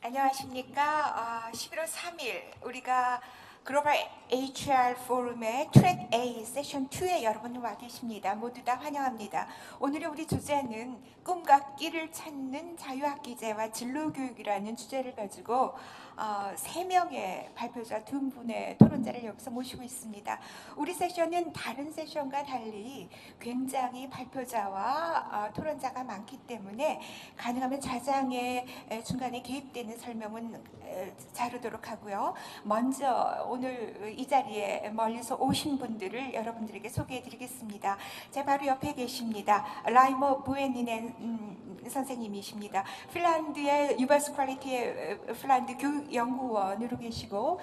안녕하십니까. 11월 3일 우리가 글로벌 HR 포럼의 트랙 A 세션 2에 여러분 와 계십니다. 모두 다 환영합니다. 오늘의 우리 주제는 꿈과 끼를 찾는 자유학기제와 진로교육이라는 주제를 가지고 3명의 발표자 2분의 토론자를 여기서 모시고 있습니다. 우리 세션은 다른 세션과 달리 굉장히 발표자와 토론자가 많기 때문에 가능하면 좌장의 중간에 개입되는 설명은 자르도록 하고요. 먼저 오늘 이 자리에 멀리서 오신 분들을 여러분들에게 소개해드리겠습니다. 제 바로 옆에 계십니다. 라이모 부에니넨 선생님이십니다. 핀란드의 유버스 퀄리티의 핀란드 교육연구원으로 계시고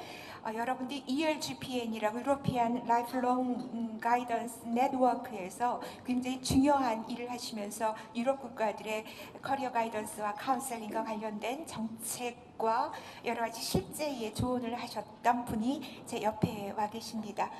여러분들이 ELGPN이라고 유로피안 라이프롱 가이던스 네트워크에서 굉장히 중요한 일을 하시면서 유럽 국가들의 커리어 가이던스와 카운셀링과 관련된 정책과 여러 가지 실제의 조언을 하셨던 분이 제 옆에 와 계십니다.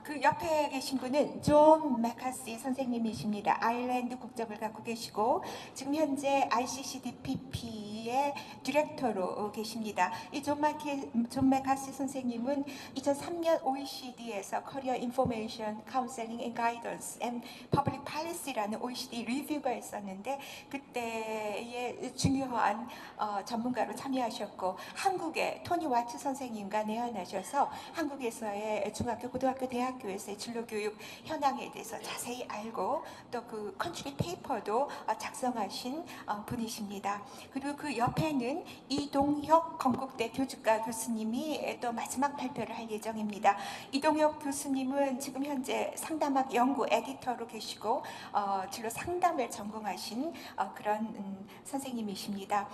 그 옆에 계신 분은 존 맥카시 선생님이십니다. 아일랜드 국적을 갖고 계시고 지금 현재 ICCDPP의 디렉터로 계십니다. 이 존 맥카시 선생님은 2003년 OECD에서 커리어 인포메이션 카운셀링 앤 가이던스 앤 퍼블릭 팔리시라는 OECD 리뷰가 있었는데 그때의 중요한 전문가로 참여하셨고 한국의 토니 와트 선생님과 내한하셔서 한국에서의 중학교, 고등학교, 대학교에서의 진로교육 현황에 대해서 자세히 알고 또 그 컨트리 페이퍼도 작성하신 분이십니다. 그리고 그 옆에는 이동혁 건국대 교주과 교수님이 또 마지막 발표를 할 예정입니다. 이동혁 교수님은 지금 현재 상담학 연구 에디터로 계시고 진로 상담을 전공하신 그런 선생님이십니다.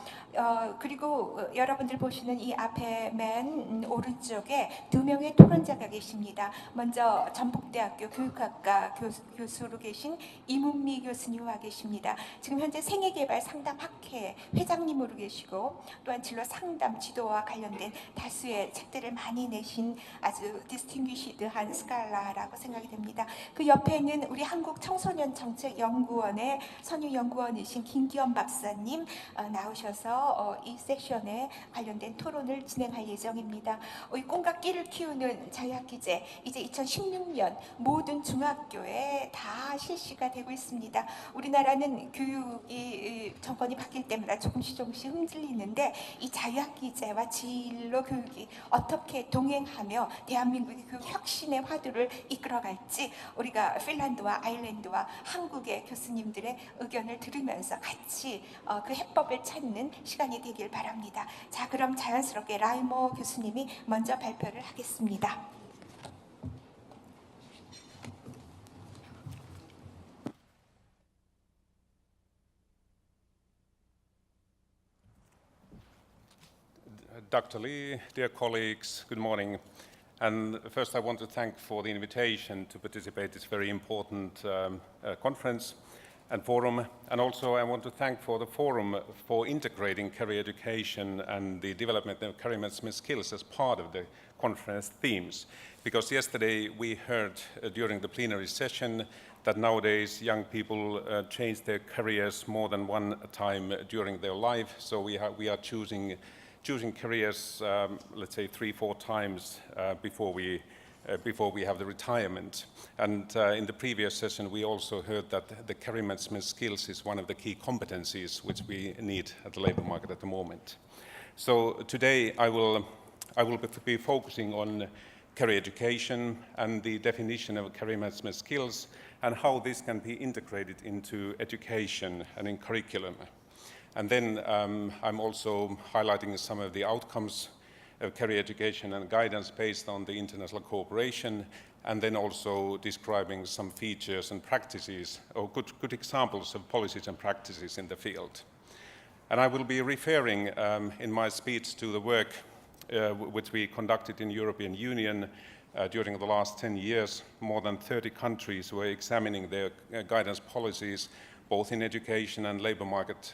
그리고 여러분들 보시는 이 앞에 맨 오른쪽에 2명의 토론자가 계십니다. 먼저 전북대학교 교육학과 교수로 계신 이문미 교수님 와 계십니다. 지금 현재 생애개발 상담학회 회장님으로 계시고 또한 진로 상담 지도와 관련된 다수의 책들을 많이 내신 아주 디스팅귀시드한 스칼라라고 생각이 됩니다. 그 옆에는 우리 한국청소년정책연구원의 선임연구원이신 김기현 박사님 나오셔서 이 세션에 관련된 토론을 진행할 예정입니다. 이 꿈과 끼를 키우는 자유학기제 이제 2016년 모든 중학교에 다 실시가 되고 있습니다. 우리나라는 교육이 정권이 바뀔 때마다 조금씩 흔들리는데 이 자유학기제와 진로 교육이 어떻게 동행하며 대한민국의 교육 혁신의 화두를 이끌어갈지 우리가 핀란드와 아일랜드와 한국의 교수님들의 의견을 들으면서 같이 그 해법을 찾는 시간이 되길 바랍니다. 자, 그럼 자연스럽게 라이모 교수님이 먼저 발표를 하겠습니다. Dr. Lee, dear colleagues, good morning. And first I want to thank for the invitation to participate in this very important conference and forum. And also I want to thank for the forum for integrating career education and the development of career management skills as part of the conference themes. Because yesterday we heard during the plenary session that nowadays young people change their careers more than one time during their life. So we are choosing careers, let's say 3-4 times before we have the retirement. And in the previous session, we also heard that the career management skills is one of the key competencies which we need at the labor market at the moment. So today I will be focusing on career education and the definition of career management skills and how this can be integrated into education and in curriculum. And then I'm also highlighting some of the outcomes of career education and guidance based on the international cooperation, and then also describing some features and practices, or good examples of policies and practices in the field. And I will be referring in my speech to the work which we conducted in European Union during the last 10 years. More than 30 countries were examining their guidance policies both in education and labor market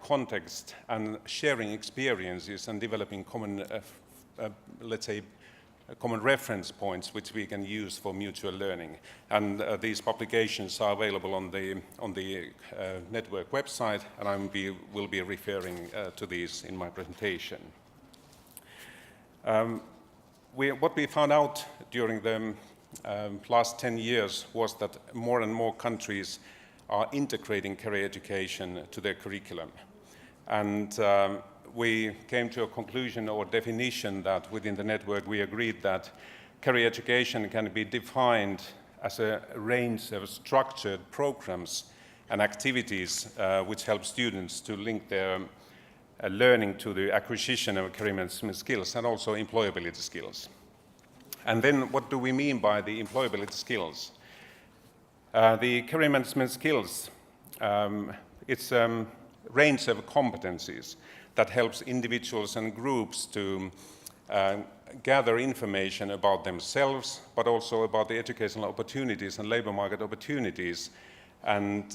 context, and sharing experiences and developing common, let's say, common reference points which we can use for mutual learning. And these publications are available on the network website, and I will be referring to these in my presentation. What we found out during the last 10 years was that more and more countries are integrating career education to their curriculum. And we came to a conclusion or definition that within the network we agreed that career education can be defined as a range of structured programs and activities which help students to link their learning to the acquisition of career management skills and also employability skills. And then what do we mean by the employability skills? The career management skills, it's a range of competencies that helps individuals and groups to gather information about themselves, but also about the educational opportunities and labor market opportunities, and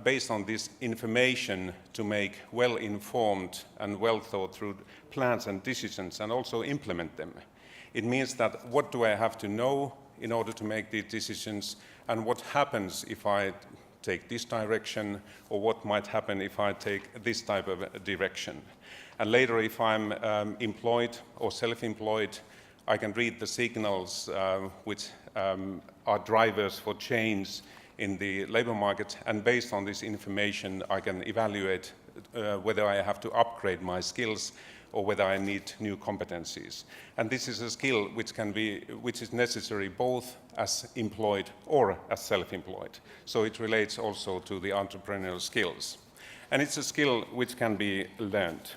based on this information to make well-informed and well-thought-through plans and decisions and also implement them. It means that what do I have to know in order to make these decisions, and what happens if I take this direction, or what might happen if I take this type of direction. And later, if I'm employed or self-employed, I can read the signals which are drivers for change in the labor market, and based on this information, I can evaluate whether I have to upgrade my skills or whether I need new competencies. And this is a skill which is necessary both as employed or as self-employed. So it relates also to the entrepreneurial skills. And it's a skill which can be learned.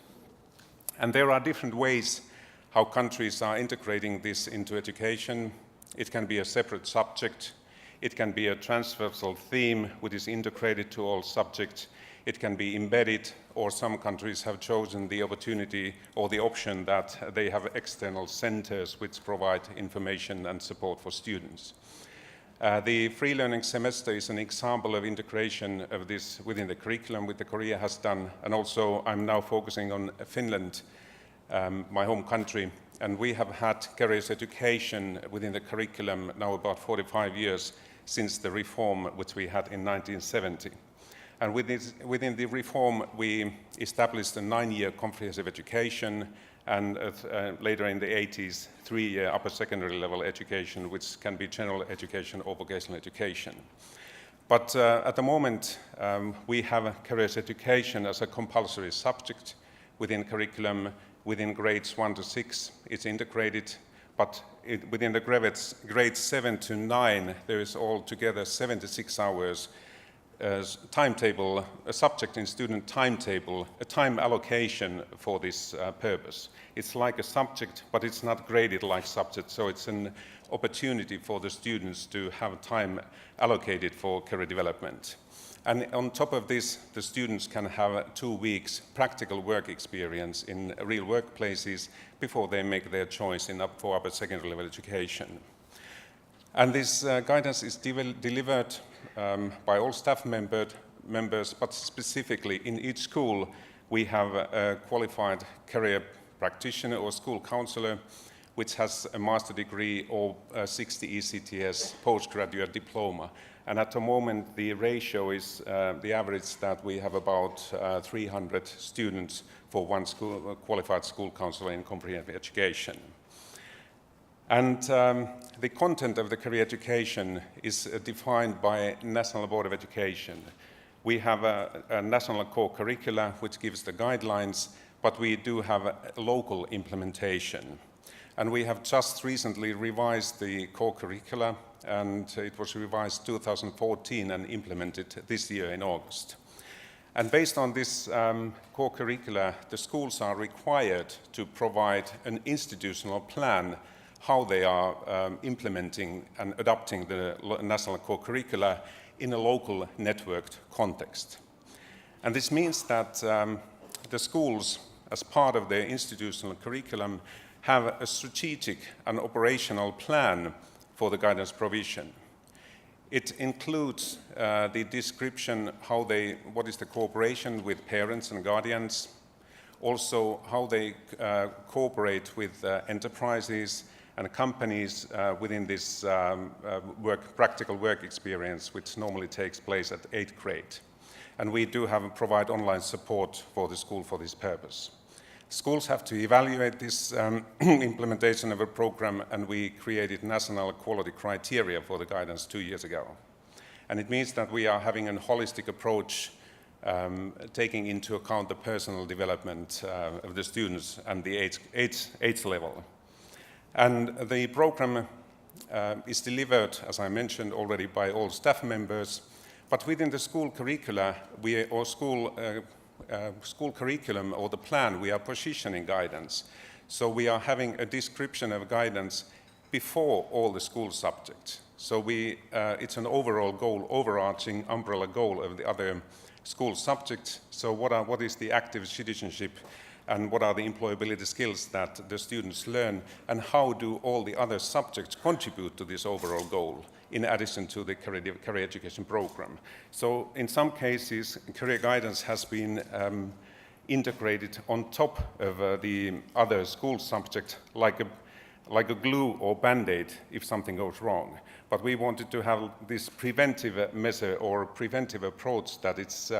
And there are different ways how countries are integrating this into education. It can be a separate subject. It can be a transversal theme which is integrated to all subjects. It can be embedded, or some countries have chosen the opportunity or the option that they have external centers which provide information and support for students. The free learning semester is an example of integration of this within the curriculum, which the Korea has done, and also I'm now focusing on Finland, my home country, and we have had careers education within the curriculum now about 45 years since the reform which we had in 1970. And within the reform, we established a 9-year comprehensive education, and later in the 80s, 3-year upper secondary level education, which can be general education or vocational education. But at the moment, we have careers education as a compulsory subject within curriculum. Within grades 1 to 6, it's integrated, but within the grades 7 to 9, there is altogether 76 hours timetable, a subject in student timetable, a time allocation for this purpose. It's like a subject, but it's not graded like subject, so it's an opportunity for the students to have time allocated for career development. And on top of this, the students can have 2 weeks practical work experience in real workplaces before they make their choice for upper secondary level education. And this guidance is delivered by all staff members, but specifically in each school we have a qualified career practitioner or school counselor which has a master degree or 60 ECTS postgraduate diploma. And at the moment the ratio is the average that we have about 300 students for one qualified school counselor in comprehensive education. And the content of the career education is defined by National Board of Education. We have a national core curricula which gives the guidelines, but we do have a local implementation. And we have just recently revised the core curricula, and it was revised 2014 and implemented this year in August. And based on this core curricula, the schools are required to provide an institutional plan how they are implementing and adopting the national core curricula in a local networked context. And this means that the schools, as part of their institutional curriculum, have a strategic and operational plan for the guidance provision. It includes the description what is the cooperation with parents and guardians, also how they cooperate with enterprises, and companies within this practical work experience, which normally takes place at 8th grade. And we do provide online support for the school for this purpose. Schools have to evaluate this implementation of a program, and we created national quality criteria for the guidance 2 years ago. And it means that we are having a holistic approach, taking into account the personal development of the students and the age level. And the program is delivered, as I mentioned already, by all staff members, but within the school curricula, school curriculum or the plan, we are positioning guidance. So we are having a description of guidance before all the school subjects. So it's an overall goal, overarching umbrella goal of the other school subjects. So what is the active citizenship, and what are the employability skills that the students learn, and how do all the other subjects contribute to this overall goal in addition to the career education program. So in some cases, career guidance has been integrated on top of the other school subjects, like a glue or band-aid if something goes wrong. But we wanted to have this preventive measure or preventive approach, that it's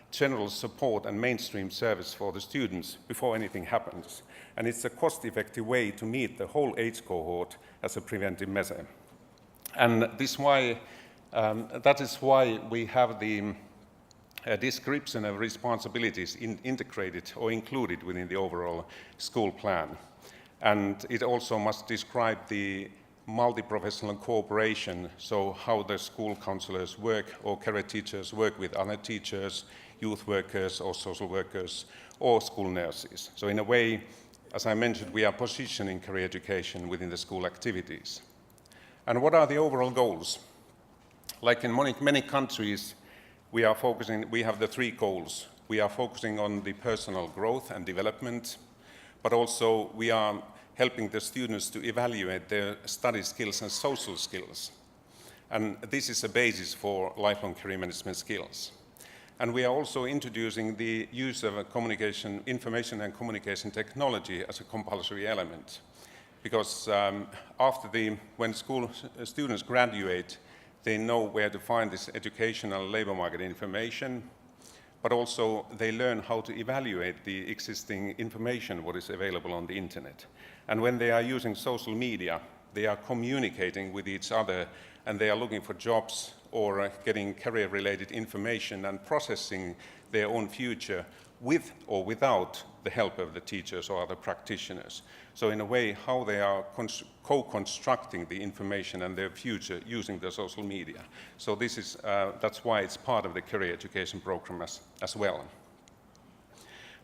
general support and mainstream service for the students before anything happens. And it's a cost-effective way to meet the whole age cohort as a preventive measure. And that is why we have the description of responsibilities integrated or included within the overall school plan. And it also must describe the multi-professional cooperation, so how the school counselors work or career teachers work with other teachers, youth workers or social workers or school nurses. So in a way, as I mentioned, we are positioning career education within the school activities. And what are the overall goals? Like in many countries, we have the 3 goals. We are focusing on the personal growth and development, but also we are helping the students to evaluate their study skills and social skills. And this is a basis for lifelong career management skills. And we are also introducing the use of information and communication technology as a compulsory element. Because when school students graduate, they know where to find this educational labor market information, but also they learn how to evaluate the existing information, what is available on the internet. And when they are using social media, they are communicating with each other, and they are looking for jobs or getting career-related information and processing their own future with or without the help of the teachers or other practitioners. So in a way, how they are co-constructing the information and their future using the social media. So that's why it's part of the career education program as well.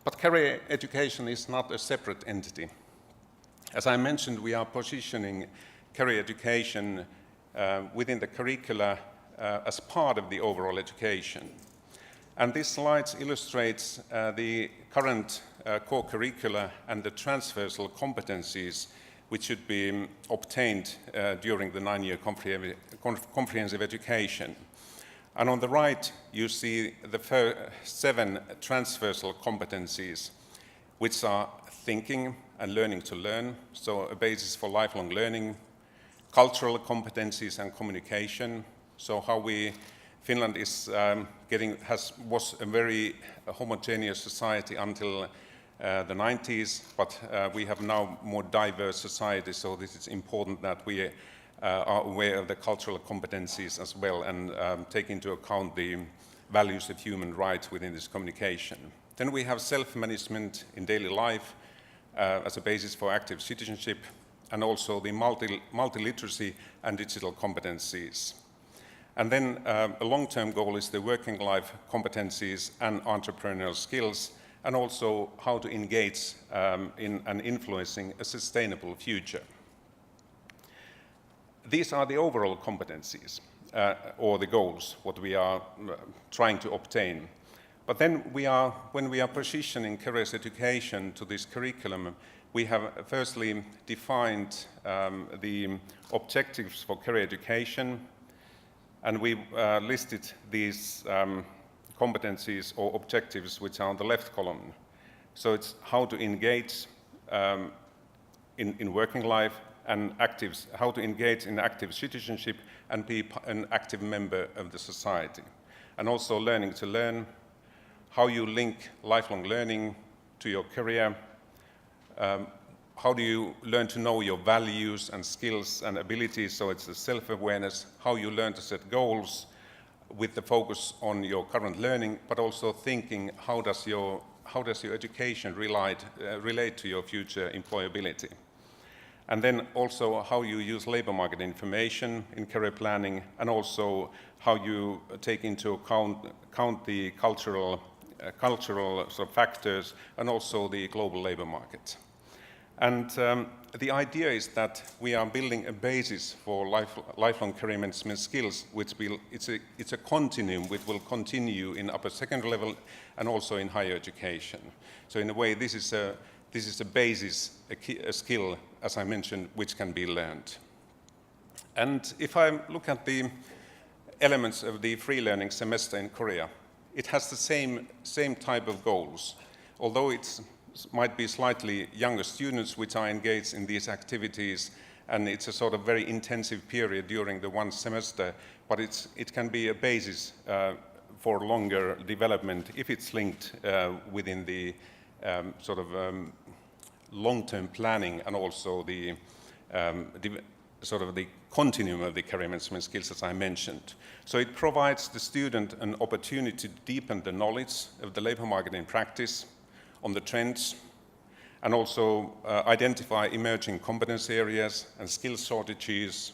But career education is not a separate entity. As I mentioned, we are positioning career education within the curricula as part of the overall education. And this slide illustrates the current core curricula and the transversal competencies which should be obtained during the 9-year comprehensive education. And on the right, you see the 7 transversal competencies, which are thinking and learning to learn, so a basis for lifelong learning, cultural competencies and communication, so how Finland was a very homogeneous society until the 90s, but we have now more diverse society, so this is important that we are aware of the cultural competencies as well and take into account the values of human rights within this communication. Then we have self-management in daily life as a basis for active citizenship, and also the multiliteracy and digital competencies. And then a long-term goal is the working life competencies and entrepreneurial skills, and also how to engage in and influencing a sustainable future. These are the overall competencies or the goals, what we are trying to obtain. But then when we are positioning career education to this curriculum, we have firstly defined the objectives for career education, and we listed these competencies or objectives which are on the left column. So it's how to engage in working life, how to engage in active citizenship and be an active member of the society. And also learning to learn, how you link lifelong learning to your career, how do you learn to know your values and skills and abilities, so it's the self-awareness, how you learn to set goals with the focus on your current learning, but also thinking how does your education relate to your future employability. And then also how you use labor market information in career planning, and also how you take into account the cultural sort of factors and also the global labor market. And the idea is that we are building a basis for lifelong career management skills, it's a continuum which will continue in upper secondary level and also in higher education. So in a way, this is a basis, a skill, as I mentioned, which can be learned. And if I look at the elements of the free learning semester in Korea, it has the same type of goals, although it might be slightly younger students which are engaged in these activities, and it's a sort of very intensive period during the one semester, but it can be a basis for longer development if it's linked within the long-term planning and also the sort of the continuum of the career management skills, as I mentioned. So it provides the student an opportunity to deepen the knowledge of the labor market in practice, on the trends, and also identify emerging competence areas and skill shortages.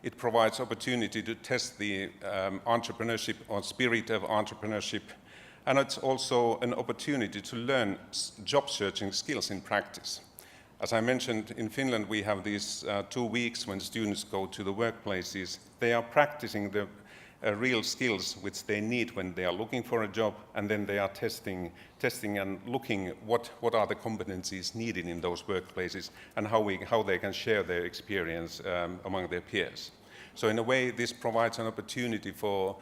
It provides opportunity to test the entrepreneurship or spirit of entrepreneurship, and it's also an opportunity to learn job searching skills in practice. As I mentioned, in Finland we have these 2 weeks when students go to the workplaces. They are practicing the real skills which they need when they are looking for a job, and then they are testing and looking what are the competencies needed in those workplaces and how they can share their experience among their peers. So in a way, this provides an opportunity for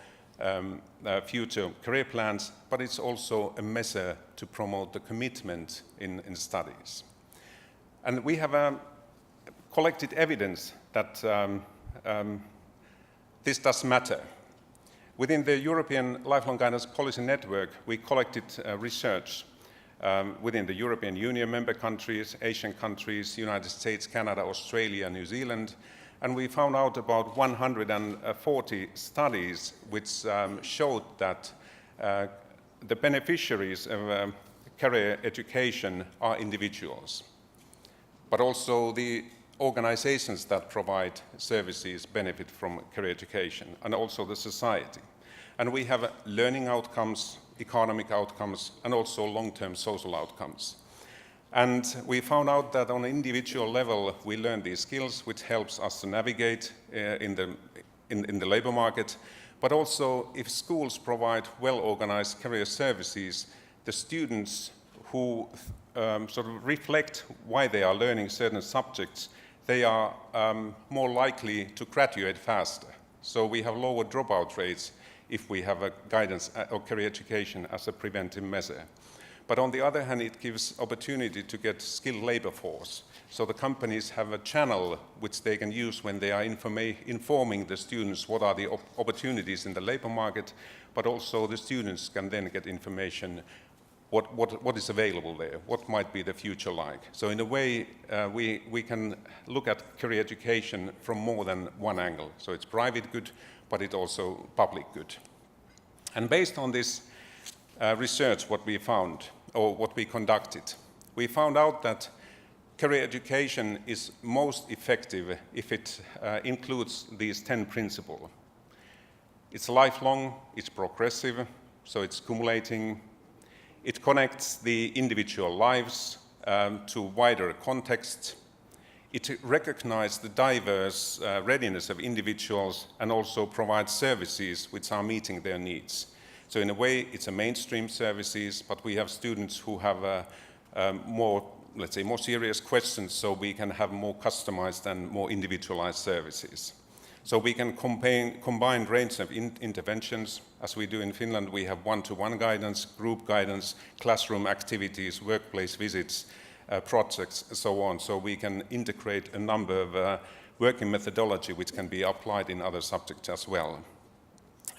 future career plans, but it's also a measure to promote the commitment in studies. And we have collected evidence that this does matter. Within the European Lifelong Guidance Policy Network, we collected research within the European Union member countries, Asian countries, United States, Canada, Australia, New Zealand, and we found out about 140 studies which showed that the beneficiaries of career education are individuals, but also the organizations that provide services benefit from career education, and also the society. And we have learning outcomes, economic outcomes, and also long-term social outcomes. And we found out that on an individual level, we learn these skills, which helps us to navigate in the labor market. But also, if schools provide well-organized career services, the students who sort of reflect why they are learning certain subjects, they are more likely to graduate faster. So we have lower dropout rates if we have a guidance or career education as a preventive measure. But on the other hand, it gives opportunity to get skilled labor force. So the companies have a channel which they can use when they are informing the students what are the opportunities in the labor market, but also the students can then get information what is available there, what might be the future like. So in a way, we can look at career education from more than one angle. So it's private good, but it's also public good. And based on this research, what we found, or what we conducted, we found out that career education is most effective if it includes these 10 principles. It's lifelong, it's progressive, so it's cumulating. It connects the individual lives to wider context. It recognizes the diverse readiness of individuals and also provides services which are meeting their needs. So in a way, it's a mainstream services, but we have students who have more, let's say, more serious questions, so we can have more customized and more individualized services. So we can combine range of interventions. As we do in Finland, we have one-to-one guidance, group guidance, classroom activities, workplace visits, projects, and so on. So we can integrate a number of working methodology which can be applied in other subjects as well.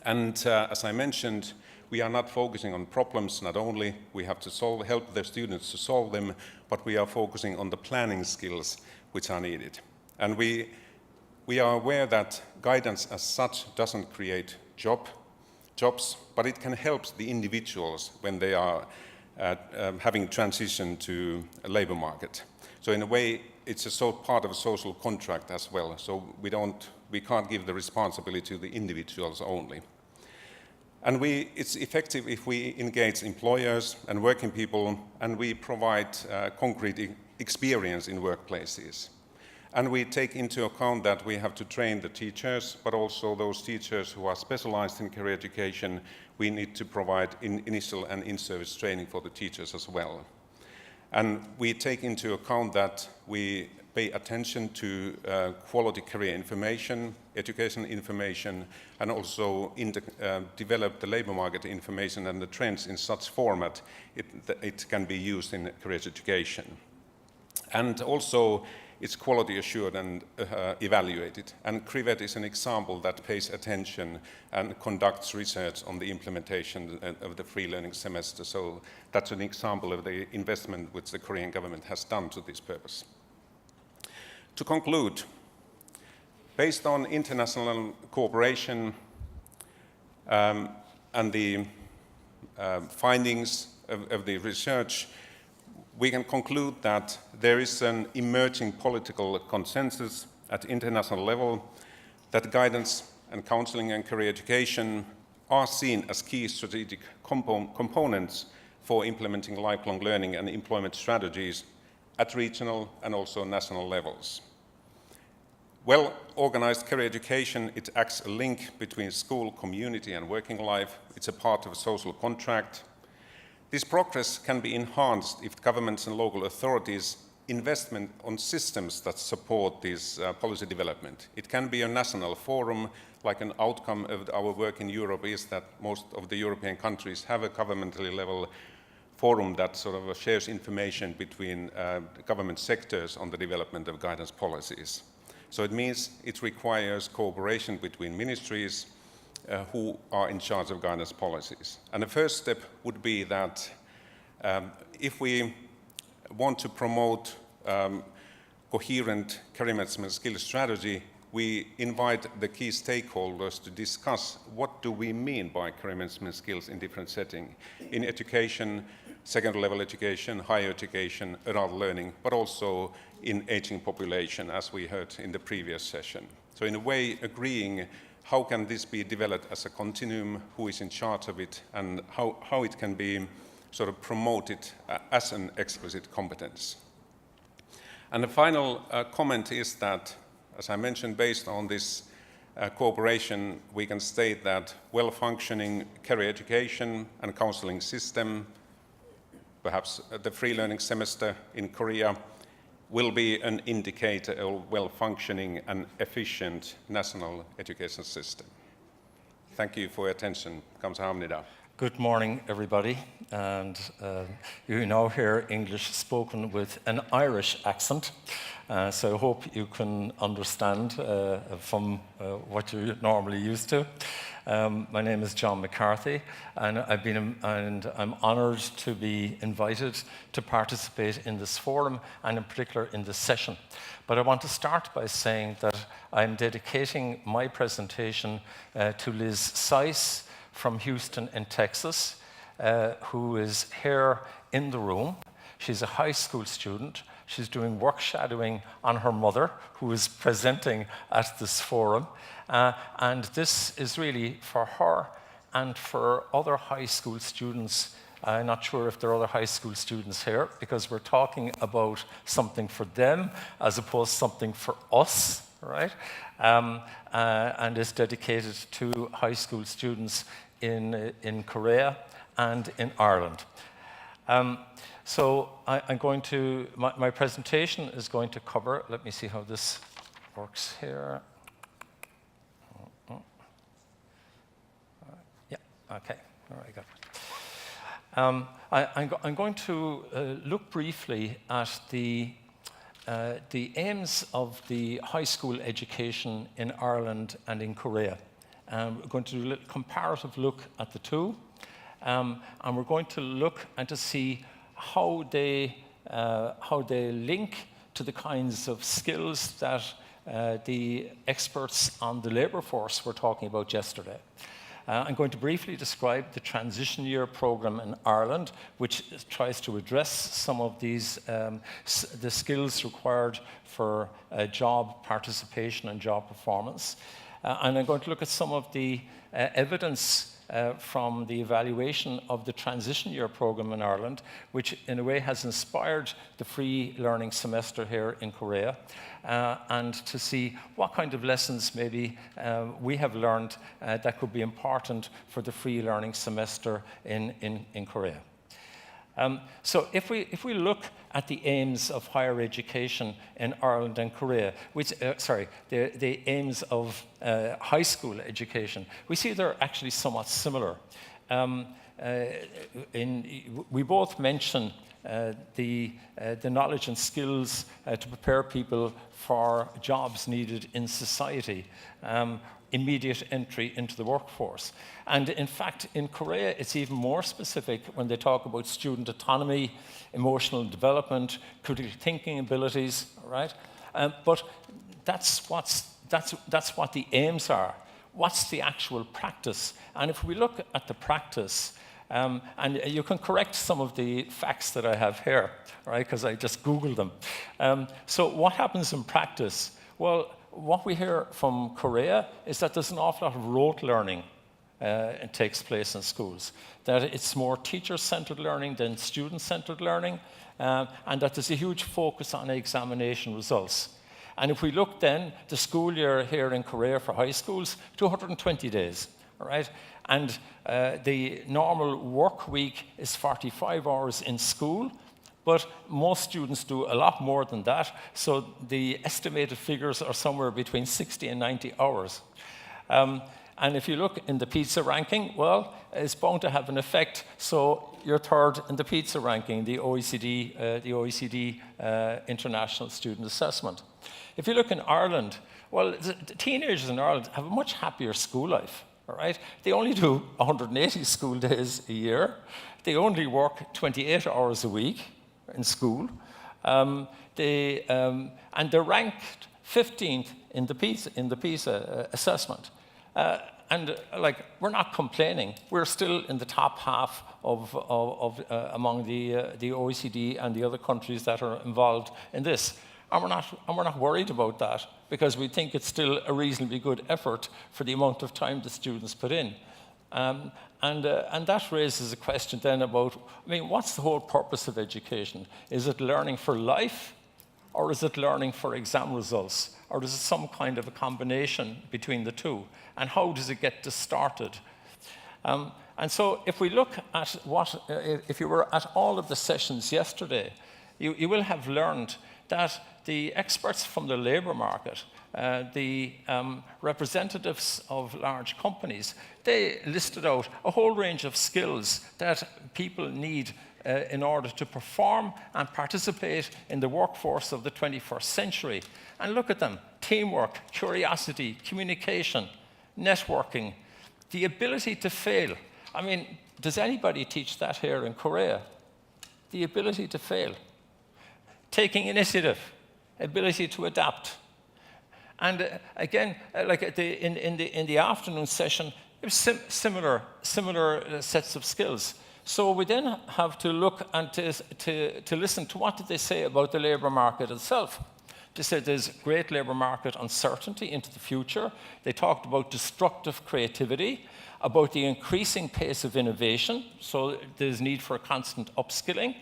And as I mentioned, we are not focusing on problems, not only we have to help the students to solve them, but we are focusing on the planning skills which are needed. And we are aware that guidance as such doesn't create jobs, but it can help the individuals when they are having transition to a labor market. So in a way, it's a part of a social contract as well. So we can't give the responsibility to the individuals only. And it's effective if we engage employers and working people, and we provide concrete experience in workplaces. And we take into account that we have to train the teachers, but also those teachers who are specialized in career education, we need to provide initial and in-service training for the teachers as well. And we take into account that we pay attention to quality career information, education information, and also develop the labor market information and the trends in such format it can be used in career education. And also, it's quality assured and evaluated. And CRIVET is an example that pays attention and conducts research on the implementation of the free learning semester. So that's an example of the investment which the Korean government has done to this purpose. To conclude, based on international cooperation and the findings of the research, we can conclude that there is an emerging political consensus at international level that guidance and counseling and career education are seen as key strategic components for implementing lifelong learning and employment strategies at regional and also national levels. Well-organized career education, it acts a link between school, community, and working life. It's a part of a social contract. This progress can be enhanced if governments and local authorities investment on systems that support this policy development. It can be a national forum, like an outcome of our work in Europe is that most of the European countries have a governmentally level forum that sort of shares information between government sectors on the development of guidance policies. So it means it requires cooperation between ministries who are in charge of guidance policies. And the first step would be that if we want to promote coherent career management skill strategy, we invite the key stakeholders to discuss what do we mean by career management skills in different settings, in education, secondary level education, higher education, adult learning, but also in aging population, as we heard in the previous session. So in a way, agreeing how can this be developed as a continuum, who is in charge of it, and how it can be sort of promoted as an explicit competence. And the final comment is that, as I mentioned, based on this cooperation, we can state that well-functioning career education and counseling system, perhaps the free learning semester in Korea, will be an indicator of well-functioning and efficient national education system. Thank you for your attention. Kamsahamnida. Good morning, everybody. And you now hear English spoken with an Irish accent. So I hope you can understand from what you're normally used to. My name is John McCarthy, and I'm honored to be invited to participate in this forum, and in particular in this session. But I want to start by saying that I'm dedicating my presentation to Liz Seiss from Houston in Texas, who is here in the room. She's a high school student. She's doing work shadowing on her mother, who is presenting at this forum. And this is really for her and for other high school students. I'm not sure if there are other high school students here, because we're talking about something for them as opposed to something for us, right? And it's dedicated to high school students in Korea and in Ireland. So I'm going to, my presentation is going to cover, let me see how this works here. Yeah, okay, all right, got I'm going to look briefly at the aims of the high school education in Ireland and in Korea. We're going to do a little comparative look at the two, and we're going to look and to see how they link to the kinds of skills that the experts on the labour force were talking about yesterday. I'm going to briefly describe the transition year programme in Ireland, which tries to address some of these the skills required for job participation and job performance. And I'm going to look at some of the evidence from the evaluation of the transition year programme in Ireland, which in a way has inspired the free learning semester here in Korea, and to see what kind of lessons maybe we have learned that could be important for the free learning semester in Korea. So if we look at the aims of higher education in Ireland and Korea, which, the aims of high school education, we see they're actually somewhat similar. We both mention the knowledge and skills to prepare people for jobs needed in society, immediate entry into the workforce. And in fact, in Korea, it's even more specific when they talk about student autonomy, emotional development, critical thinking abilities, right? But that's what the aims are. What's the actual practice? And if we look at the practice, and you can correct some of the facts that I have here, right? Because I just Googled them. So what happens in practice? Well, what we hear from Korea is that there's an awful lot of rote learning it takes place in schools, that it's more teacher-centered learning than student-centered learning, and that there's a huge focus on examination results. And if we look then, the school year here in Korea for high schools, 220 days, all right? And the normal work week is 45 hours in school, but most students do a lot more than that, so the estimated figures are somewhere between 60 and 90 hours. And if you look in the PISA ranking, well, it's bound to have an effect. So you're third in the PISA ranking, the OECD International Student Assessment. If you look in Ireland, well, the teenagers in Ireland have a much happier school life, all right? They only do 180 school days a year. They only work 28 hours a week in school. And they're ranked 15th in the PISA assessment. And we're not complaining. We're still in the top half among the OECD and the other countries that are involved in this. And we're not worried about that, because we think it's still a reasonably good effort for the amount of time the students put in. And that raises a question then about, what's the whole purpose of education? Is it learning for life, or is it learning for exam results? Or is it some kind of a combination between the two? And how does it get distorted? And so if we look at if you were at all of the sessions yesterday, you will have learned that the experts from the labour market, the representatives of large companies, they listed out a whole range of skills that people need in order to perform and participate in the workforce of the 21st century. And look at them: teamwork, curiosity, communication, networking, the ability to fail. Does anybody teach that here in Korea? The ability to fail. Taking initiative, ability to adapt. And again, in the afternoon session, it was similar sets of skills. So we then have to look and to listen to what did they say about the labour market itself. They said there's great labour market uncertainty into the future. They talked about destructive creativity, about the increasing pace of innovation, so there's need for constant upskilling,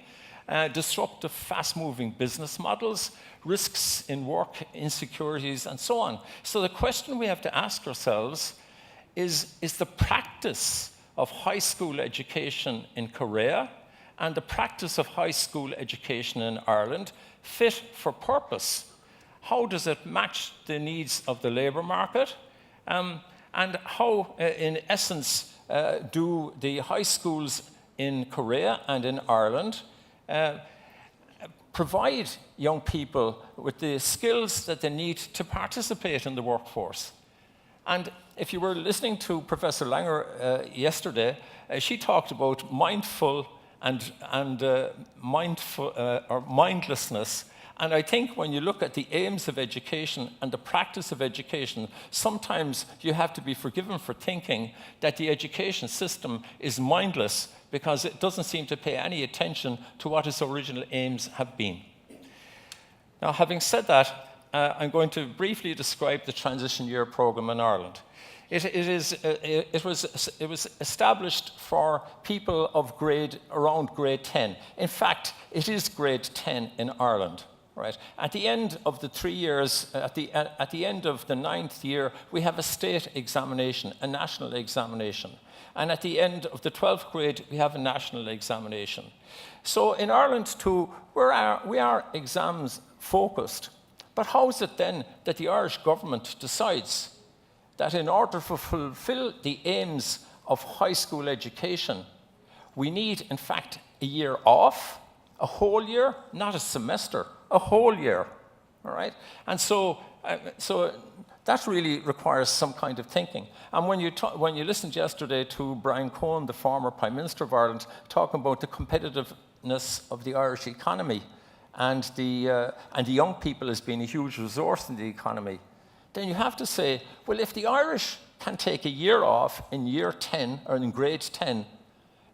disruptive, fast-moving business models, risks in work, insecurities, and so on. So the question we have to ask ourselves is the practice of high school education in Korea and the practice of high school education in Ireland fit for purpose? How does it match the needs of the labour market? And how, in essence, do the high schools in Korea and in Ireland provide young people with the skills that they need to participate in the workforce. And if you were listening to Professor Langer yesterday, she talked about mindful and mindlessness. And I think when you look at the aims of education and the practice of education, sometimes you have to be forgiven for thinking that the education system is mindless because it doesn't seem to pay any attention to what its original aims have been. Now, having said that, I'm going to briefly describe the Transition Year Programme in Ireland. It was established for people of around grade 10. In fact, it is grade 10 in Ireland. Right. At the end of the 3 years, at the end of the 9th year, we have a state examination, a national examination. And at the end of the 12th grade, we have a national examination. So in Ireland too, we are exams focused. But how is it then that the Irish government decides that in order to fulfill the aims of high school education, we need, in fact, a year off, a whole year, not a semester, a whole year, all right? And so that really requires some kind of thinking. And when you listened yesterday to Brian Cohen, the former Prime Minister of Ireland, talking about the competitiveness of the Irish economy and the young people as being a huge resource in the economy, then you have to say, well, if the Irish can take a year off in year 10 or in grade 10,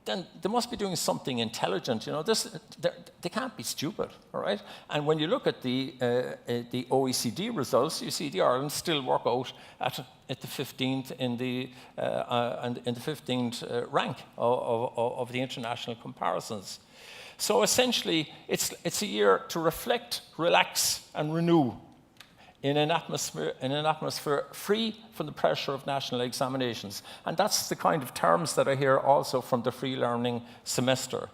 then they must be doing something intelligent. You know, they can't be stupid, all right? And when you look at the OECD results, you see the Ireland still work out at the 15th in the 15th rank of the international comparisons. So essentially, it's a year to reflect, relax, and renew in an atmosphere free from the pressure of national examinations. And that's the kind of terms that I hear also from the free learning semester.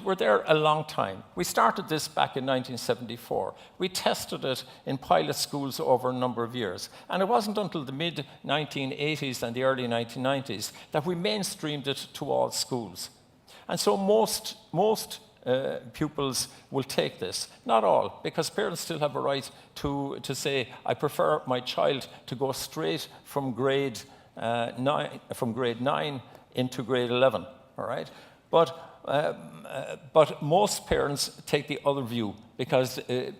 We're there a long time. We started this back in 1974. We tested it in pilot schools over a number of years. And it wasn't until the mid-1980s and the early 1990s that we mainstreamed it to all schools. And so most pupils will take this. Not all, because parents still have a right to say, I prefer my child to go straight from grade 9 into grade 11, all right? But most parents take the other view because it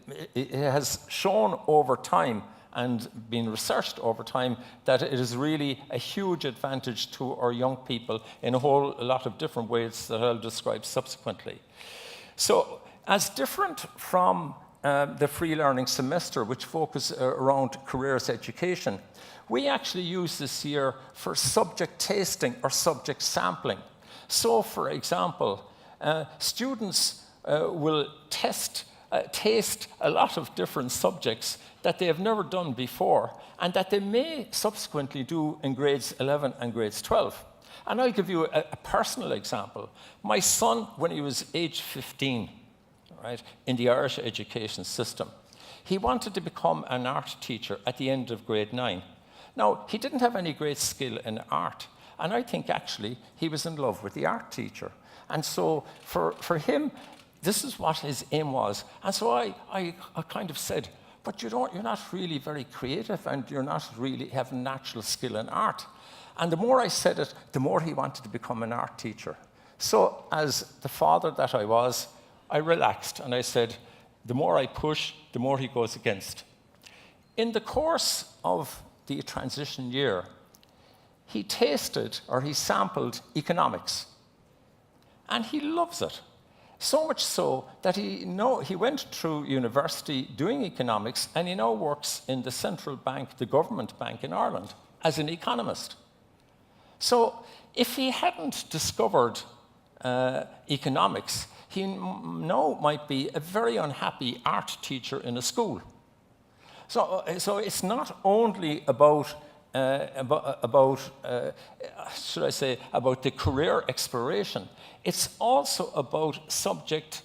has shown over time and been researched over time that it is really a huge advantage to our young people in a whole lot of different ways that I'll describe subsequently. So, as different from the free learning semester, which focuses around careers education, we actually use this year for subject tasting or subject sampling. So, for example, students will taste a lot of different subjects that they have never done before and that they may subsequently do in grades 11 and grades 12. And I'll give you a personal example. My son, when he was age 15, right, in the Irish education system, he wanted to become an art teacher at the end of grade 9. Now, he didn't have any great skill in art, and I think actually he was in love with the art teacher. And so for him, this is what his aim was. And so I kind of said, but you're not really very creative and you're not really have natural skill in art. And the more I said it, the more he wanted to become an art teacher. So as the father that I was, I relaxed and I said, the more I push, the more he goes against. In the course of the transition year, he tasted or he sampled economics. And he loves it. So much so that he went through university doing economics and he now works in the central bank, the government bank in Ireland, as an economist. So if he hadn't discovered economics, he now might be a very unhappy art teacher in a school. So it's not only about should I say, about the career exploration. It's also about subject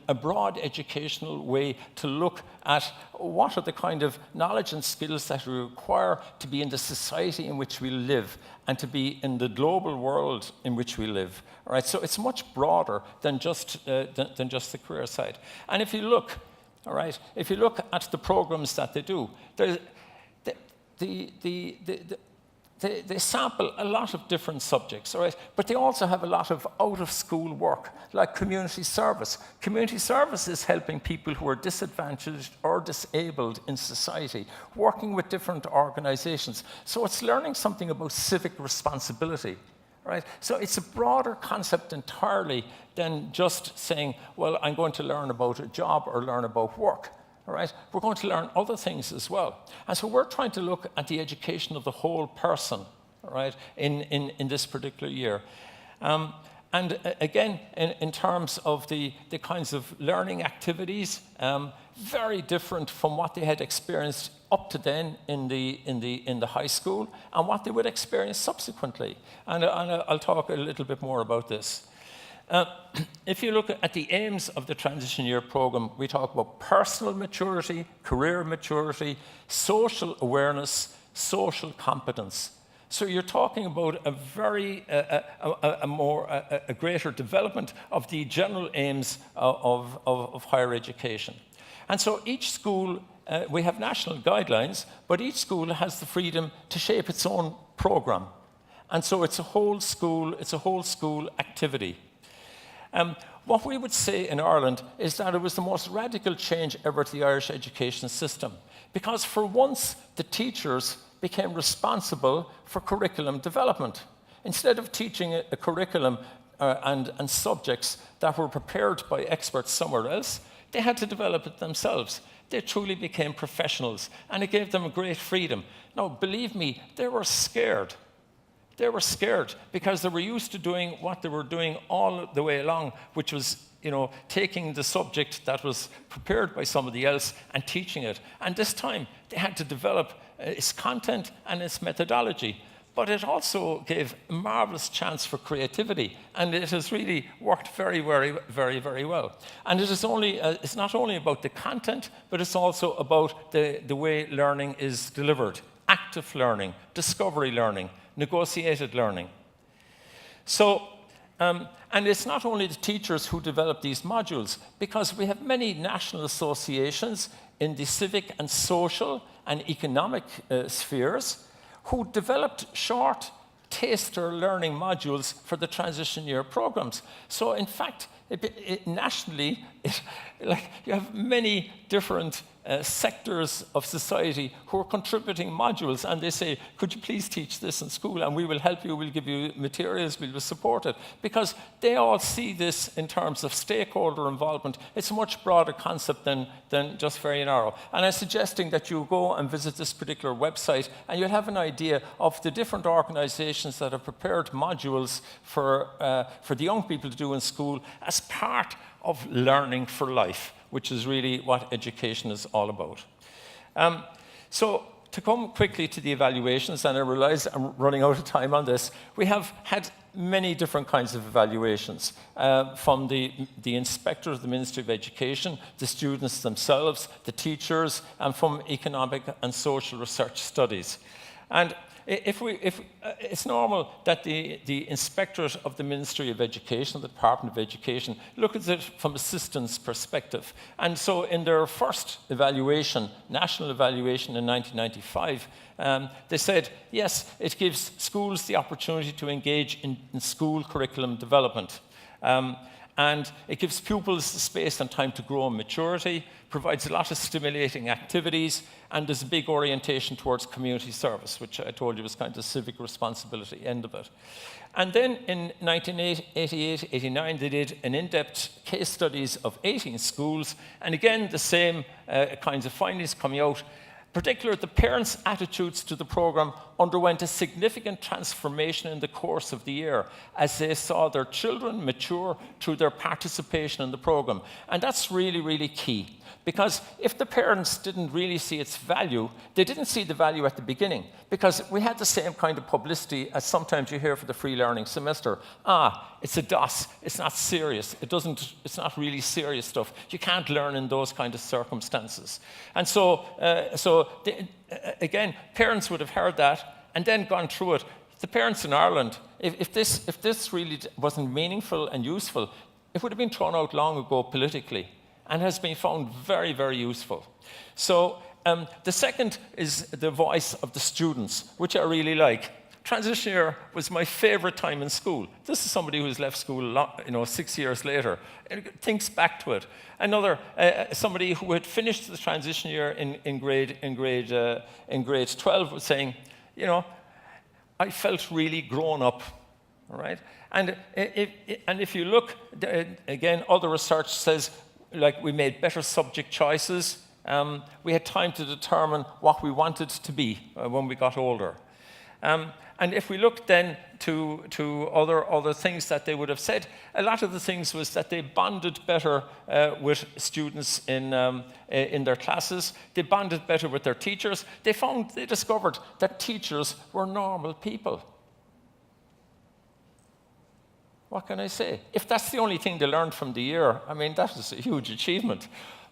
a broad educational way to look at what are the kind of knowledge and skills that we require to be in the society in which we live and to be in the global world in which we live. All right, so it's much broader than just the career side. And if you look, all right, if you look at the programs that they do, they sample a lot of different subjects, all right? But they also have a lot of out-of-school work, like community service. Community service is helping people who are disadvantaged or disabled in society, working with different organizations. So it's learning something about civic responsibility, right? So it's a broader concept entirely than just saying, well, I'm going to learn about a job or learn about work. All right? We're going to learn other things as well. And so we're trying to look at the education of the whole person, all right, in this particular year. And again, in terms of the kinds of learning activities, very different from what they had experienced up to then in the high school and what they would experience subsequently. And I'll talk a little bit more about this. If you look at the aims of the Transition Year Programme, we talk about personal maturity, career maturity, social awareness, social competence. So you're talking about a greater development of the general aims of higher education. And so each school, we have national guidelines, but each school has the freedom to shape its own programme. And so it's a whole school activity. What we would say in Ireland is that it was the most radical change ever to the Irish education system, because for once the teachers became responsible for curriculum development. Instead of teaching a curriculum and subjects that were prepared by experts somewhere else, they had to develop it themselves. They truly became professionals, and it gave them a great freedom. Now, believe me, they were scared. They were scared because they were used to doing what they were doing all the way along, which was, taking the subject that was prepared by somebody else and teaching it. And this time, they had to develop its content and its methodology. But it also gave a marvelous chance for creativity, and it has really worked very, very, very, very well. And it's not only about the content, but it's also about the way learning is delivered. Active learning, discovery learning, negotiated learning. So, and it's not only the teachers who develop these modules, because we have many national associations in the civic and social and economic spheres who developed short taster learning modules for the transition year programs. So in fact, nationally, you have many different sectors of society who are contributing modules, and they say, could you please teach this in school, and we will help you, we'll give you materials, we will support it. Because they all see this in terms of stakeholder involvement. It's a much broader concept than just very narrow. And I'm suggesting that you go and visit this particular website, and you'll have an idea of the different organizations that have prepared modules for the young people to do in school as part of learning for life, which is really what education is all about. So to come quickly to the evaluations, and I realize I'm running out of time on this, we have had many different kinds of evaluations from the inspector of the Ministry of Education, the students themselves, the teachers, and from economic and social research studies. And it's normal that the inspectorate of the Ministry of Education, the Department of Education, look at it from a systems perspective. And so in their first evaluation, national evaluation in 1995, they said, yes, it gives schools the opportunity to engage in school curriculum development. And it gives pupils the space and time to grow in maturity, provides a lot of stimulating activities, and there's a big orientation towards community service, which I told you was kind of the civic responsibility end of it. And then in 1988-89, they did an in-depth case studies of 18 schools, and again, the same kinds of findings coming out. Particularly, the parents' attitudes to the program underwent a significant transformation in the course of the year as they saw their children mature through their participation in the program. And that's really, really key. Because if the parents didn't really see its value, they didn't see the value at the beginning. Because we had the same kind of publicity as sometimes you hear for the free learning semester. It's a DOS. It's not serious. It's not really serious stuff. You can't learn in those kind of circumstances. And so, again, parents would have heard that and then gone through it. The parents in Ireland, if this really wasn't meaningful and useful, it would have been thrown out long ago politically and has been found very, very useful. So the second is the voice of the students, which I really like. Transition year was my favorite time in school. This is somebody who's left school 6 years later and thinks back to it. Another, somebody who had finished the transition year in grade 12 was saying, I felt really grown up, all right? And if you look, again, other research says, like, we made better subject choices. We had time to determine what we wanted to be when we got older. And if we look then to other things that they would have said, a lot of the things was that they bonded better with students in their classes. They bonded better with their teachers. They discovered that teachers were normal people. What can I say? If that's the only thing they learned from the year, I mean, that is a huge achievement.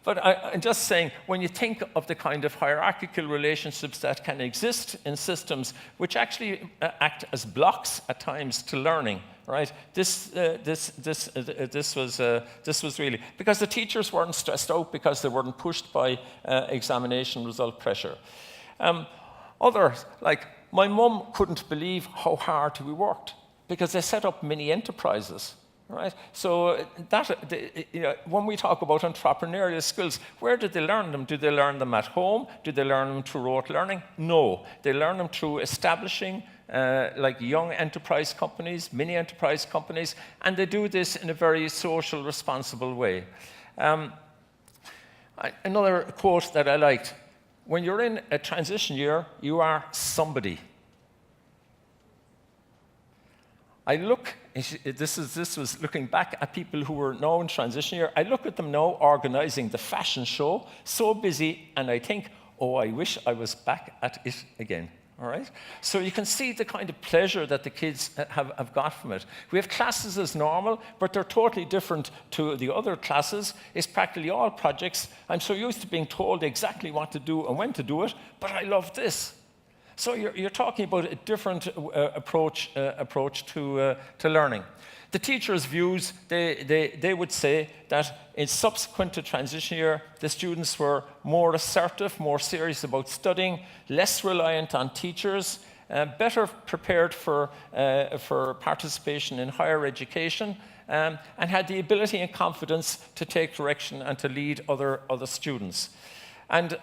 But I'm just saying, when you think of the kind of hierarchical relationships that can exist in systems which actually act as blocks at times to learning, right? This was really, because the teachers weren't stressed out because they weren't pushed by examination result pressure. Others, like my mum couldn't believe how hard we worked because they set up mini enterprises. Right? So when we talk about entrepreneurial skills, where did they learn them? Did they learn them at home? Did they learn them through rote learning? No. They learn them through establishing like young enterprise companies, mini enterprise companies, and they do this in a very social, responsible way. Another quote that I liked, when you're in a transition year, you are somebody. This was looking back at people who were now in transition year. I look at them now organizing the fashion show, so busy, and I think, oh, I wish I was back at it again. All right? So you can see the kind of pleasure that the kids have got from it. We have classes as normal, but they're totally different to the other classes. It's practically all projects. I'm so used to being told exactly what to do and when to do it, but I love this. So you're talking about a different approach to learning. The teachers' views, they would say that in subsequent to transition year, the students were more assertive, more serious about studying, less reliant on teachers, better prepared for participation in higher education, and had the ability and confidence to take direction and to lead other students. And